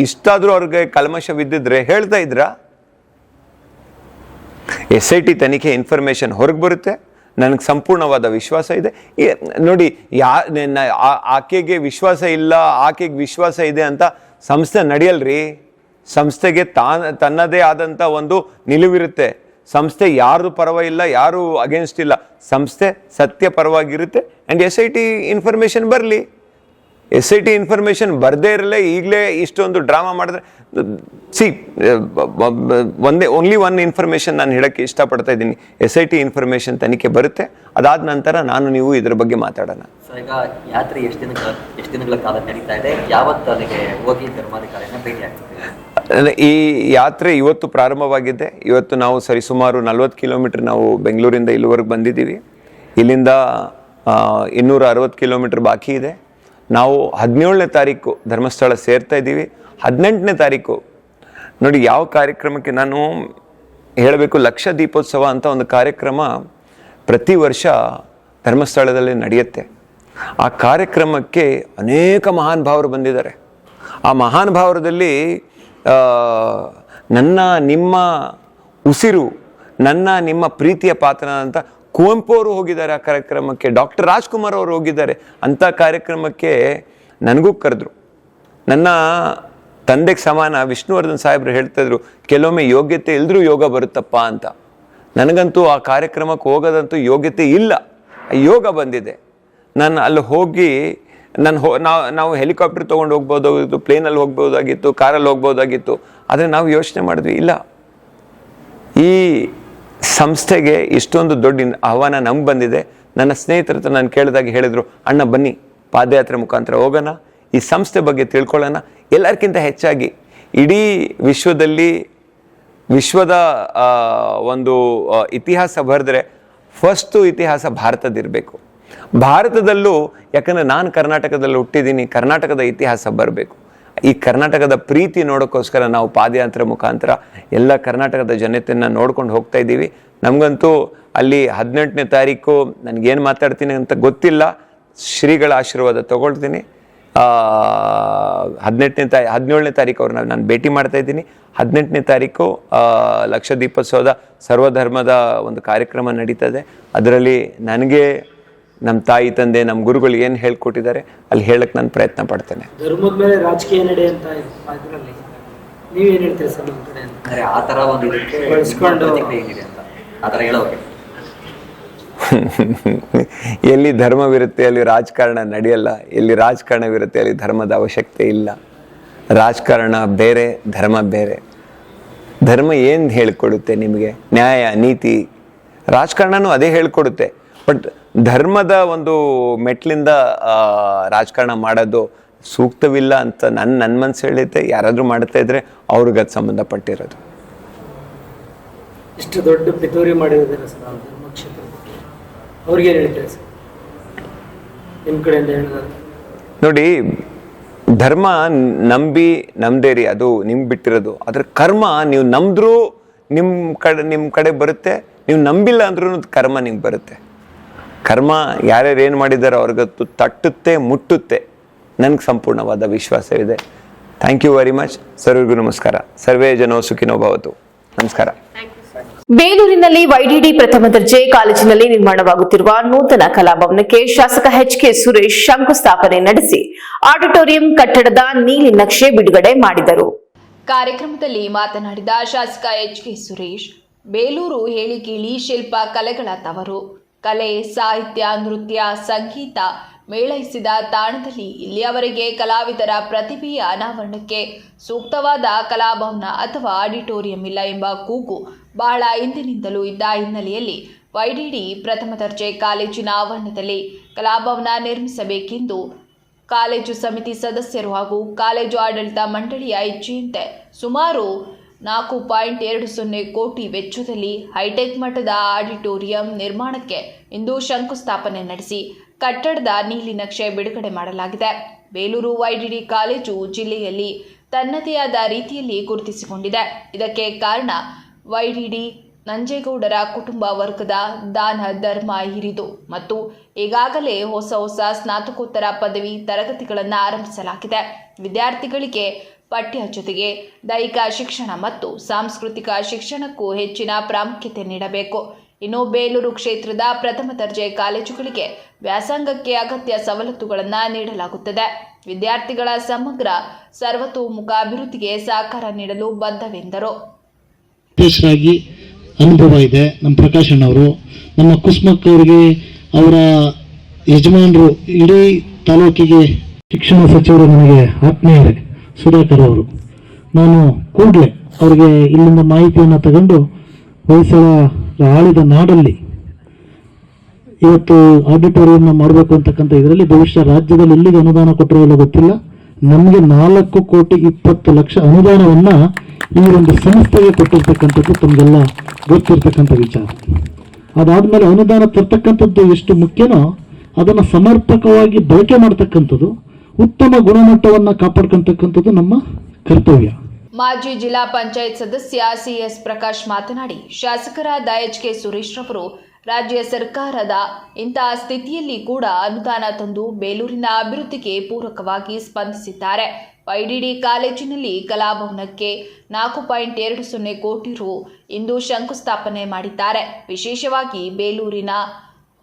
ಇಷ್ಟಾದರೂ ಅವ್ರಿಗೆ ಕಲ್ಮಶವಿದ್ದಿದ್ರೆ ಹೇಳ್ತಾ ಇದ್ರಾ? SIT ತನಿಖೆ ಇನ್ಫಾರ್ಮೇಷನ್ ಹೊರಗೆ ಬರುತ್ತೆ, ನನಗೆ ಸಂಪೂರ್ಣವಾದ ವಿಶ್ವಾಸ ಇದೆ. ನೋಡಿ, ಆಕೆಗೆ ವಿಶ್ವಾಸ ಇಲ್ಲ, ಆಕೆಗೆ ವಿಶ್ವಾಸ ಇದೆ ಅಂತ ಸಂಸ್ಥೆ ನಡೆಯಲ್ರಿ. ಸಂಸ್ಥೆಗೆ ತನ್ನದೇ ಆದಂಥ ಒಂದು ನಿಲುವಿರುತ್ತೆ. ಸಂಸ್ಥೆ ಯಾರ್ದು ಪರವಾಗಿಲ್ಲ, ಯಾರು ಅಗೇನ್ಸ್ಟ್ ಇಲ್ಲ. ಸಂಸ್ಥೆ ಸತ್ಯ ಪರವಾಗಿರುತ್ತೆ. ಆ್ಯಂಡ್ SIT ಇನ್ಫಾರ್ಮೇಷನ್ ಬರಲಿ. SIT ಇನ್ಫಾರ್ಮೇಷನ್ ಬರದೇ ಇರಲೇ ಈಗಲೇ ಇಷ್ಟೊಂದು ಡ್ರಾಮಾ ಮಾಡಿದ್ರೆ ಓನ್ಲಿ ಒನ್ ಇನ್ಫಾರ್ಮೇಷನ್ ನಾನು ಹೇಳೋಕ್ಕೆ ಇಷ್ಟಪಡ್ತಾ ಇದ್ದೀನಿ. SIT ಇನ್ಫಾರ್ಮೇಷನ್ ತನಿಖೆ ಬರುತ್ತೆ, ಅದಾದ ನಂತರ ನಾನು ನೀವು ಇದ್ರ ಬಗ್ಗೆ ಮಾತಾಡೋಣ. ಸರ್, ಈಗ ಯಾತ್ರೆ ಎಷ್ಟು ದಿನಗಳ ಕಾಲ ನಡೀತಾ ಇದೆ? ಯಾವತ್ತು ಅಲ್ಲಿಗೆ ಹೋಗಿ ಧರ್ಮಾಧಿಕಾರಿನ ಭೇಟಿ ಆಗ್ತದೆ? ಈ ಯಾತ್ರೆ ಇವತ್ತು ಪ್ರಾರಂಭವಾಗಿದೆ. ಇವತ್ತು ನಾವು ಸರಿಸುಮಾರು 40 ಕಿಲೋಮೀಟರ್ ನಾವು ಬೆಂಗಳೂರಿಂದ ಇಲ್ಲಿವರೆಗೆ ಬಂದಿದ್ದೀವಿ. ಇಲ್ಲಿಂದ 260 ಕಿಲೋಮೀಟರ್ ಬಾಕಿ ಇದೆ. ನಾವು 17ನೇ ತಾರೀಕು ಧರ್ಮಸ್ಥಳ ಸೇರ್ತಾ ಇದ್ದೀವಿ. 18ನೇ ತಾರೀಕು ನೋಡಿ ಯಾವ ಕಾರ್ಯಕ್ರಮಕ್ಕೆ ನಾನು ಹೇಳಬೇಕು, ಲಕ್ಷ ದೀಪೋತ್ಸವ ಅಂತ ಒಂದು ಕಾರ್ಯಕ್ರಮ ಪ್ರತಿ ವರ್ಷ ಧರ್ಮಸ್ಥಳದಲ್ಲಿ ನಡೆಯುತ್ತೆ. ಆ ಕಾರ್ಯಕ್ರಮಕ್ಕೆ ಅನೇಕ ಮಹಾನ್ ಭಾವರು ಬಂದಿದ್ದಾರೆ. ಆ ಮಹಾನ್ ಭಾವರದಲ್ಲಿ ನನ್ನ ನಿಮ್ಮ ಉಸಿರು, ನನ್ನ ನಿಮ್ಮ ಪ್ರೀತಿಯ ಪಾತ್ರ ಅಂತ ಕುವೆಂಪು ಅವರು ಹೋಗಿದ್ದಾರೆ ಆ ಕಾರ್ಯಕ್ರಮಕ್ಕೆ. ಡಾಕ್ಟರ್ ರಾಜ್ಕುಮಾರ್ ಅವರು ಹೋಗಿದ್ದಾರೆ. ಅಂಥ ಕಾರ್ಯಕ್ರಮಕ್ಕೆ ನನಗೂ ಕರೆದ್ರು. ನನ್ನ ತಂದೆಗೆ ಸಮಾನ ವಿಷ್ಣುವರ್ಧನ್ ಸಾಹೇಬ್ರು ಹೇಳ್ತಾಯಿದ್ರು, ಕೆಲವೊಮ್ಮೆ ಯೋಗ್ಯತೆ ಇಲ್ದ್ರೂ ಯೋಗ ಬರುತ್ತಪ್ಪ ಅಂತ. ನನಗಂತೂ ಆ ಕಾರ್ಯಕ್ರಮಕ್ಕೆ ಹೋಗೋದಂತೂ ಯೋಗ್ಯತೆ ಇಲ್ಲ, ಯೋಗ ಬಂದಿದೆ. ನಾನು ಅಲ್ಲಿ ಹೋಗಿ ನಾವು ಹೆಲಿಕಾಪ್ಟರ್ ತೊಗೊಂಡು ಹೋಗ್ಬೋದಾಗಿತ್ತು, ಪ್ಲೇನಲ್ಲಿ ಹೋಗ್ಬೋದಾಗಿತ್ತು, ಕಾರಲ್ಲಿ ಹೋಗ್ಬೋದಾಗಿತ್ತು. ಆದರೆ ನಾವು ಯೋಚನೆ ಮಾಡಿದ್ವಿ, ಇಲ್ಲ, ಈ ಸಂಸ್ಥೆಗೆ ಇಷ್ಟೊಂದು ದೊಡ್ಡ ಆಹ್ವಾನ ನಮ್ಗೆ ಬಂದಿದೆ. ನನ್ನ ಸ್ನೇಹಿತರ ಹತ್ರ ನಾನು ಕೇಳಿದಾಗ ಹೇಳಿದರು, ಅಣ್ಣ ಬನ್ನಿ ಪಾದಯಾತ್ರೆ ಮುಖಾಂತರ ಹೋಗೋಣ, ಈ ಸಂಸ್ಥೆ ಬಗ್ಗೆ ತಿಳ್ಕೊಳ್ಳೋಣ. ಎಲ್ಲರಿಗಿಂತ ಹೆಚ್ಚಾಗಿ ಇಡೀ ವಿಶ್ವದ ಒಂದು ಇತಿಹಾಸ ಬರೆದ್ರೆ ಫಸ್ಟು ಇತಿಹಾಸ ಭಾರತದಿರಬೇಕು. ಭಾರತದಲ್ಲೂ, ಯಾಕಂದರೆ ನಾನು ಕರ್ನಾಟಕದಲ್ಲಿ ಹುಟ್ಟಿದ್ದೀನಿ, ಕರ್ನಾಟಕದ ಇತಿಹಾಸ ಬರಬೇಕು. ಈ ಕರ್ನಾಟಕದ ಪ್ರೀತಿ ನೋಡೋಕ್ಕೋಸ್ಕರ ನಾವು ಪಾದಯಾತ್ರೆ ಮುಖಾಂತರ ಎಲ್ಲ ಕರ್ನಾಟಕದ ಜನತೆಯನ್ನು ನೋಡ್ಕೊಂಡು ಹೋಗ್ತಾ ಇದ್ದೀವಿ. ನಮಗಂತೂ ಅಲ್ಲಿ 18ನೇ ತಾರೀಕು ನನಗೇನು ಮಾತಾಡ್ತೀನಿ ಅಂತ ಗೊತ್ತಿಲ್ಲ, ಶ್ರೀಗಳ ಆಶೀರ್ವಾದ ತಗೊಳ್ತೀನಿ. 17ನೇ ತಾರೀಕು ಅವ್ರನ್ನ ನಾನು ಭೇಟಿ ಮಾಡ್ತಾ ಇದ್ದೀನಿ. 18ನೇ ತಾರೀಕು ಲಕ್ಷ ದೀಪೋತ್ಸವದ ಸರ್ವಧರ್ಮದ ಒಂದು ಕಾರ್ಯಕ್ರಮ ನಡೀತದೆ. ಅದರಲ್ಲಿ ನನಗೆ ನಮ್ಮ ತಾಯಿ ತಂದೆ, ನಮ್ಮ ಗುರುಗಳು ಏನು ಹೇಳ್ಕೊಟ್ಟಿದ್ದಾರೆ ಅಲ್ಲಿ ಹೇಳಕ್ಕೆ ನಾನು ಪ್ರಯತ್ನ ಪಡ್ತೇನೆ. ಧರ್ಮದ ಮೇಲೆ ರಾಜಕೀಯ ನಡೆ ಅಂತ ಅದರಲ್ಲಿ ನೀವೇನು ಹೇಳ್ತೀರಿ ಸರ್? ನಮ್ಮ ಕಡೆ ಅಂದರೆ ಆ ಥರ ಒಂದು ಇದಕ್ಕೆ ಬಳಸ್ಕೊಂಡು ಹೇಗಿದೆ ಅಂತ ಆ ಥರ ಹೇಳೋಕೆ ಎಲ್ಲಿ ಧರ್ಮವಿರುತ್ತೆ ಅಲ್ಲಿ ರಾಜಕಾರಣ ನಡೆಯಲ್ಲ, ಎಲ್ಲಿ ರಾಜಕಾರಣವಿರುತ್ತೆ ಅಲ್ಲಿ ಧರ್ಮದ ಅವಶ್ಯಕತೆ ಇಲ್ಲ. ರಾಜಕಾರಣ ಬೇರೆ, ಧರ್ಮ ಬೇರೆ. ಧರ್ಮ ಏನು ಹೇಳ್ಕೊಡುತ್ತೆ ನಿಮಗೆ? ನ್ಯಾಯ, ನೀತಿ. ರಾಜಕಾರಣನೂ ಅದೇ ಹೇಳ್ಕೊಡುತ್ತೆ. ಬಟ್ ಧರ್ಮದ ಒಂದು ಮೆಟ್ಲಿಂದ ರಾಜಕಾರಣ ಮಾಡೋದು ಸೂಕ್ತವಿಲ್ಲ ಅಂತ ನನ್ನ ಮನಸ್ಸು ಹೇಳುತ್ತೆ. ಯಾರಾದರೂ ಮಾಡ್ತಾ ಇದ್ರೆ ಅವ್ರಿಗೆ ಅದು ಸಂಬಂಧಪಟ್ಟಿರೋದು. ಇಷ್ಟು ದೊಡ್ಡ ಪಿತೂರಿ ಮಾಡಿರೋದಿಲ್ಲ ಸರ್ ಧರ್ಮಕ್ಷೇತ್ರಕ್ಕೆ, ಅವ್ರಿಗೇನು ಹೇಳ್ತೀರಾ ಸರ್ ನಿಮ್ಮ ಕಡೆಯಿಂದ ಹೇಳಿದ್ರೆ? ನೋಡಿ, ಧರ್ಮ ನಮ್ದೇರಿ, ಅದು ನಿಮ್ಗೆ ಬಿಟ್ಟಿರೋದು. ಅದ್ರ ಕರ್ಮ ನೀವು ನಂಬಿದ್ರೂ ನಿಮ್ಮ ಕಡೆ ಬರುತ್ತೆ, ನೀವು ನಂಬಿಲ್ಲ ಅಂದ್ರೂ ಕರ್ಮ ನಿಮ್ಗೆ ಬರುತ್ತೆ. ಕರ್ಮ ಯಾರ್ಯಾರು ಏನು ಮಾಡಿದಾರೋ ಅವ್ರಿಗತ್ತು ತಟ್ಟುತ್ತೆ, ಮುಟ್ಟುತ್ತೆ. ನನಗೆ ಸಂಪೂರ್ಣವಾದ ವಿಶ್ವಾಸವಿದೆ. Thank you very much. ಸರ್ವರಿಗೂ ನಮಸ್ಕಾರ. ಸರ್ವೇ ಜನೋ ಸುಖಿನೋ ಭವತು. ನಮಸ್ಕಾರ. ಬೇಲೂರಿನಲ್ಲಿ YDD ಪ್ರಥಮ ದರ್ಜೆ ಕಾಲೇಜಿನಲ್ಲಿ ನಿರ್ಮಾಣವಾಗುತ್ತಿರುವ ನೂತನ ಕಲಾಭವನಕ್ಕೆ ಶಾಸಕ HK ಸುರೇಶ್ ಶಂಕುಸ್ಥಾಪನೆ ನಡೆಸಿ ಆಡಿಟೋರಿಯಂ ಕಟ್ಟಡದ ನೀಲಿ ನಕ್ಷೆ ಬಿಡುಗಡೆ ಮಾಡಿದರು. ಕಾರ್ಯಕ್ರಮದಲ್ಲಿ ಮಾತನಾಡಿದ ಶಾಸಕ HK ಸುರೇಶ್, ಬೇಲೂರು ಹೇಳಿ ಕೇಳಿ ಶಿಲ್ಪ ಕಲೆಗಳ ತವರು. ಕಲೆ, ಸಾಹಿತ್ಯ, ನೃತ್ಯ, ಸಂಗೀತ ಮೇಳೈಸಿದ ತಾಣದಲ್ಲಿ ಇಲ್ಲಿಯವರೆಗೆ ಕಲಾವಿದರ ಪ್ರತಿಭೆಯ ಅನಾವರಣಕ್ಕೆ ಸೂಕ್ತವಾದ ಕಲಾಭವನ ಅಥವಾ ಆಡಿಟೋರಿಯಂ ಇಲ್ಲ ಎಂಬ ಕೂಗು ಬಹಳ ಹಿಂದಿನಿಂದಲೂ ಇದ್ದ ಹಿನ್ನೆಲೆಯಲ್ಲಿ YDD ಪ್ರಥಮ ದರ್ಜೆ ಕಾಲೇಜಿನ ಆವರಣದಲ್ಲಿ ಕಲಾಭವನ ನಿರ್ಮಿಸಬೇಕೆಂದು ಕಾಲೇಜು ಸಮಿತಿ ಸದಸ್ಯರು ಹಾಗೂ ಕಾಲೇಜು ಆಡಳಿತ ಮಂಡಳಿಯ ಇಚ್ಛೆಯಂತೆ ಸುಮಾರು 4.20 ಕೋಟಿ ವೆಚ್ಚದಲ್ಲಿ ಹೈಟೆಕ್ ಮಟ್ಟದ ಆಡಿಟೋರಿಯಂ ನಿರ್ಮಾಣಕ್ಕೆ ಇಂದು ಶಂಕುಸ್ಥಾಪನೆ ನಡೆಸಿ ಕಟ್ಟಡದ ನೀಲಿ ನಕ್ಷೆ ಬಿಡುಗಡೆ ಮಾಡಲಾಗಿದೆ. ಬೇಲೂರು YDD ಕಾಲೇಜು ಜಿಲ್ಲೆಯಲ್ಲಿ ತನ್ನದೇ ಆದ ರೀತಿಯಲ್ಲಿ ಗುರುತಿಸಿಕೊಂಡಿದೆ. ಇದಕ್ಕೆ ಕಾರಣ YDD ನಂಜೇಗೌಡರ ಕುಟುಂಬ ವರ್ಗದ ದಾನ ಧರ್ಮ ಹಿರಿದು ಮತ್ತು ಈಗಾಗಲೇ ಹೊಸ ಸ್ನಾತಕೋತ್ತರ ಪದವಿ ತರಗತಿಗಳನ್ನು ಆರಂಭಿಸಲಾಗಿದೆ. ವಿದ್ಯಾರ್ಥಿಗಳಿಗೆ ಪಠ್ಯ ಜೊತೆಗೆ ದೈಹಿಕ ಶಿಕ್ಷಣ ಮತ್ತು ಸಾಂಸ್ಕೃತಿಕ ಶಿಕ್ಷಣಕ್ಕೂ ಹೆಚ್ಚಿನ ಪ್ರಾಮುಖ್ಯತೆ ನೀಡಬೇಕು. ಇನ್ನು ಬೇಲೂರು ಕ್ಷೇತ್ರದ ಪ್ರಥಮ ದರ್ಜೆ ಕಾಲೇಜುಗಳಿಗೆ ವ್ಯಾಸಂಗಕ್ಕೆ ಅಗತ್ಯ ಸವಲತ್ತುಗಳನ್ನು ನೀಡಲಾಗುತ್ತದೆ. ವಿದ್ಯಾರ್ಥಿಗಳ ಸಮಗ್ರ ಸರ್ವತೋಮುಖ ಅಭಿವೃದ್ಧಿಗೆ ಸಹಕಾರ ನೀಡಲು ಬದ್ಧವೆಂದರು. ಅನುಭವ ಇದೆ ನಮ್ಮ ಪ್ರಕಾಶ್ ಅಣ್ಣವರು, ನಮ್ಮ ಕುಸ್ಮಕ್ ಅವರಿಗೆ ಅವರ ಯಜಮಾನರು, ಇಡೀ ತಾಲೂಕಿಗೆ ಶಿಕ್ಷಣ ಸಚಿವರು ನನಗೆ ಆತ್ಮೀಯರೇ ಸುಧಾಕರ್ ಅವರು. ನಾನು ಕೂಡಲೇ ಅವರಿಗೆ ಇಲ್ಲಿಂದ ಮಾಹಿತಿಯನ್ನು ತಗೊಂಡು ಹೊಯ್ಸಳ ಆಳಿದ ನಾಡಲ್ಲಿ ಇವತ್ತು ಆಡಿಟೋರಿಯಂನ ಮಾಡಬೇಕು ಅಂತಕ್ಕಂಥ ಇದರಲ್ಲಿ ಬಹುಶಃ ರಾಜ್ಯದಲ್ಲಿ ಎಲ್ಲಿಗೆ ಅನುದಾನ ಕೊಟ್ಟರೋ ಇಲ್ಲ ಗೊತ್ತಿಲ್ಲ, ನಮಗೆ 4,20,00,000 ಅನುದಾನವನ್ನ ಈ ಒಂದು ಸಂಸ್ಥೆಗೆ ಕೊಟ್ಟಿರ್ತಕ್ಕಂಥದ್ದು ತಮಗೆಲ್ಲ ಗೊತ್ತಿರ್ತಕ್ಕಂಥ ವಿಚಾರ. ಅದಾದ್ಮೇಲೆ ಅನುದಾನ ತರ್ತಕ್ಕಂಥದ್ದು ಎಷ್ಟು ಮುಖ್ಯನೋ ಅದನ್ನು ಸಮರ್ಪಕವಾಗಿ ಬಳಕೆ ಮಾಡ್ತಕ್ಕಂಥದ್ದು, ಉತ್ತಮ ಗುಣಮಟ್ಟವನ್ನು ಕಾಪಾಡ್ಕೊಳ್ತಕ್ಕಂಥದ್ದು ನಮ್ಮ ಕರ್ತವ್ಯ. ಮಾಜಿ ಜಿಲ್ಲಾ ಪಂಚಾಯತ್ ಸದಸ್ಯ ಸಿಎಸ್ ಪ್ರಕಾಶ್ ಮಾತನಾಡಿ, ಶಾಸಕರಾದ ಎಚ್.ಕೆ. ಸುರೇಶ್ ರವರು ರಾಜ್ಯ ಸರ್ಕಾರದ ಇಂತಹ ಸ್ಥಿತಿಯಲ್ಲಿ ಕೂಡ ಅನುದಾನ ತಂದು ಬೇಲೂರಿನ ಅಭಿವೃದ್ಧಿಗೆ ಪೂರಕವಾಗಿ ಸ್ಪಂದಿಸಿದ್ದಾರೆ. ವೈಡಿಡಿ ಕಾಲೇಜಿನಲ್ಲಿ ಕಲಾಭವನಕ್ಕೆ 4.20 ಕೋಟಿ ರು ಇಂದು ಶಂಕುಸ್ಥಾಪನೆ ಮಾಡಿದ್ದಾರೆ. ವಿಶೇಷವಾಗಿ ಬೇಲೂರಿನ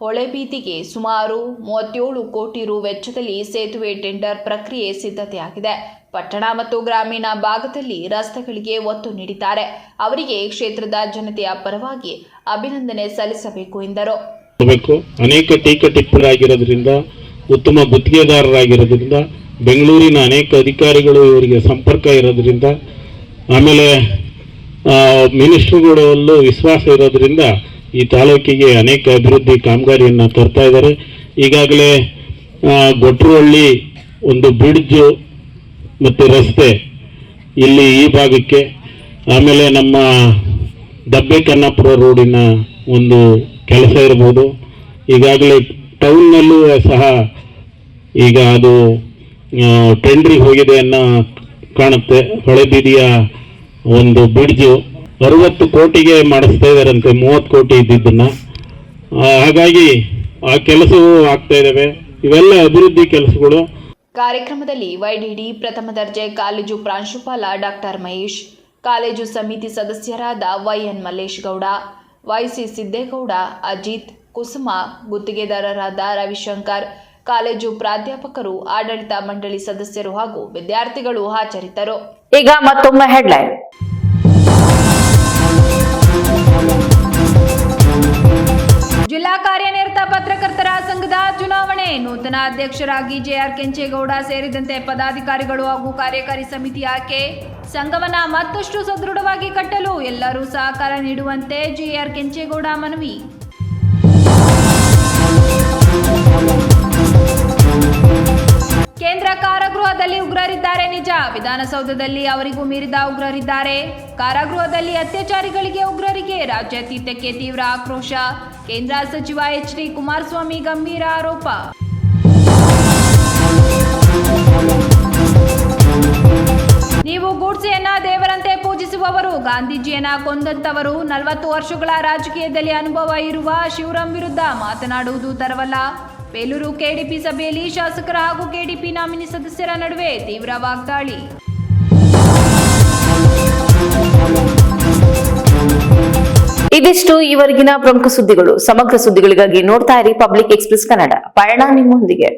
ಹೊಳೆಬೀದಿಗೆ ಸುಮಾರು 37 ಕೋಟಿ ರು ವೆಚ್ಚದಲ್ಲಿ ಸೇತುವೆ ಟೆಂಡರ್ ಪ್ರಕ್ರಿಯೆ ಸಿದ್ಧತೆಯಾಗಿದೆ. ಪಟ್ಟಣ ಮತ್ತು ಗ್ರಾಮೀಣ ಭಾಗದಲ್ಲಿ ರಸ್ತೆಗಳಿಗೆ ಒತ್ತು ನೀಡಿದ್ದಾರೆ. ಅವರಿಗೆ ಕ್ಷೇತ್ರದ ಜನತೆಯ ಪರವಾಗಿ ಅಭಿನಂದನೆ ಸಲ್ಲಿಸಬೇಕು ಎಂದರು. ಅನೇಕ ಟೀಕೆ ಟಿಪ್ಪಣರಾಗಿರೋದ್ರಿಂದ, ಉತ್ತಮ ಗುತ್ತಿಗೆದಾರರಾಗಿರೋದ್ರಿಂದ, ಬೆಂಗಳೂರಿನ ಅನೇಕ ಅಧಿಕಾರಿಗಳು ಇವರಿಗೆ ಸಂಪರ್ಕ ಇರೋದ್ರಿಂದ, ಆಮೇಲೆ ಮಿನಿಸ್ಟ್ರುಗಳಲ್ಲೂ ವಿಶ್ವಾಸ ಇರೋದ್ರಿಂದ ಈ ತಾಲೂಕಿಗೆ ಅನೇಕ ಅಭಿವೃದ್ಧಿ ಕಾಮಗಾರಿಯನ್ನು ತರ್ತಾ ಇದ್ದಾರೆ. ಈಗಾಗಲೇ ಗೊಟ್ರಹಳ್ಳಿ ಒಂದು ಬ್ರಿಡ್ಜು ಮತ್ತು ರಸ್ತೆ ಇಲ್ಲಿ ಈ ಭಾಗಕ್ಕೆ, ಆಮೇಲೆ ನಮ್ಮ ದಬ್ಬೆ ಕನ್ನಾಪುರ ರೋಡಿನ ಒಂದು ಕೆಲಸ ಇರ್ಬೋದು. ಈಗಾಗಲೇ ಟೌನ್ನಲ್ಲೂ ಸಹ ಈಗ ಅದು ಟೆಂಡ್ರಿಗೆ ಹೋಗಿದೆ ಅನ್ನೋ ಕಾಣುತ್ತೆ. ಹೊಳೆಬೀದಿಯ ಒಂದು ಬ್ರಿಡ್ಜು 60 ಕೋಟಿಗೆ ಮಾಡಿಸ್ತಾ ಇದ್ದಾರಂತೆ, 30 ಕೋಟಿ ಇದ್ದಿದ್ದನ್ನು. ಹಾಗಾಗಿ ಆ ಕೆಲಸವೂ ಆಗ್ತಾ ಇದ್ದಾವೆ. ಇವೆಲ್ಲ ಅಭಿವೃದ್ಧಿ ಕೆಲಸಗಳು. ಕಾರ್ಯಕ್ರಮದಲ್ಲಿ ವೈಡಿಡಿ ಪ್ರಥಮ ದರ್ಜೆ ಕಾಲೇಜು ಪ್ರಾಂಶುಪಾಲ ಡಾಕ್ಟರ್ ಮಹೇಶ್, ಕಾಲೇಜು ಸಮಿತಿ ಸದಸ್ಯರಾದ ವೈಎನ್ ಮಲ್ಲೇಶ್ ಗೌಡ, ವೈಸಿ ಸಿದ್ದೇಗೌಡ, ಅಜಿತ್, ಕುಸುಮ, ಗುತ್ತಿಗೆದಾರರಾದ ರವಿಶಂಕರ್, ಕಾಲೇಜು ಪ್ರಾಧ್ಯಾಪಕರು, ಆಡಳಿತ ಮಂಡಳಿ ಸದಸ್ಯರು ಹಾಗೂ ವಿದ್ಯಾರ್ಥಿಗಳು ಹಾಜರಿದ್ದರು. ಈಗ ಮತ್ತೊಮ್ಮೆ ಹೆಡ್ಲೈನ್. ಜಿಲ್ಲಾ ಕಾರ್ಯನಿರತ ಪತ್ರಕರ್ತರ ಸಂಘದ ಚುನಾವಣೆ. ನೂತನ ಅಧ್ಯಕ್ಷರಾಗಿ ಜೆಆರ್ ಕೆಂಚೇಗೌಡ ಸೇರಿದಂತೆ ಪದಾಧಿಕಾರಿಗಳು ಹಾಗೂ ಕಾರ್ಯಕಾರಿ ಸಮಿತಿ ಆಯ್ಕೆ. ಸಂಘವನ್ನ ಮತ್ತಷ್ಟು ಸದೃಢವಾಗಿ ಕಟ್ಟಲು ಎಲ್ಲರೂ ಸಹಕಾರ ನೀಡುವಂತೆ ಜೆಆರ್ ಕೆಂಚೇಗೌಡ ಮನವಿ. ಕೇಂದ್ರ ಕಾರಾಗೃಹದಲ್ಲಿ ಉಗ್ರರಿದ್ದಾರೆ ನಿಜ, ವಿಧಾನಸೌಧದಲ್ಲಿ ಅವರಿಗೂ ಮೀರಿದ ಉಗ್ರರಿದ್ದಾರೆ. ಕಾರಾಗೃಹದಲ್ಲಿ ಅತ್ಯಾಚಾರಿಗಳಿಗೆ ಉಗ್ರರಿಗೆ ರಾಜ್ಯಾತೀತಕ್ಕೆ ತೀವ್ರ ಆಕ್ರೋಶ. ಕೇಂದ್ರ ಸಚಿವ ಎಚ್.ಡಿ. ಕುಮಾರಸ್ವಾಮಿ ಗಂಭೀರ ಆರೋಪ. ನೀವು ಗೂಡ್ಸೆಯನ್ನ ದೇವರಂತೆ ಪೂಜಿಸುವವರು, ಗಾಂಧೀಜಿಯನ್ನ ಕೊಂದಂತವರು, 40 ವರ್ಷಗಳ ರಾಜಕೀಯದಲ್ಲಿ ಅನುಭವ ಇರುವ ಶಿವರಾಂ ವಿರುದ್ಧ ಮಾತನಾಡುವುದು ತರವಲ್ಲ. ಬೇಲೂರು ಕೆಡಿಪಿ ಸಭೆಯಲ್ಲಿ ಶಾಸಕರ ಹಾಗೂ ಕೆಡಿಪಿ ನಾಮಿನಿ ಸದಸ್ಯರ ನಡುವೆ ತೀವ್ರ ವಾಗ್ದಾಳಿ. ಇದಿಷ್ಟು ಈವರೆಗಿನ ಪ್ರಮುಖ ಸುದ್ದಿಗಳು. ಸಮಗ್ರ ಸುದ್ದಿಗಳಿಗಾಗಿ ನೋಡ್ತಾ ಇರಿ ಪಬ್ಲಿಕ್ ಎಕ್ಸ್‌ಪ್ರೆಸ್ ಕನ್ನಡ. ಪಯಣ ನಿಮ್ಮೊಂದಿಗೆ.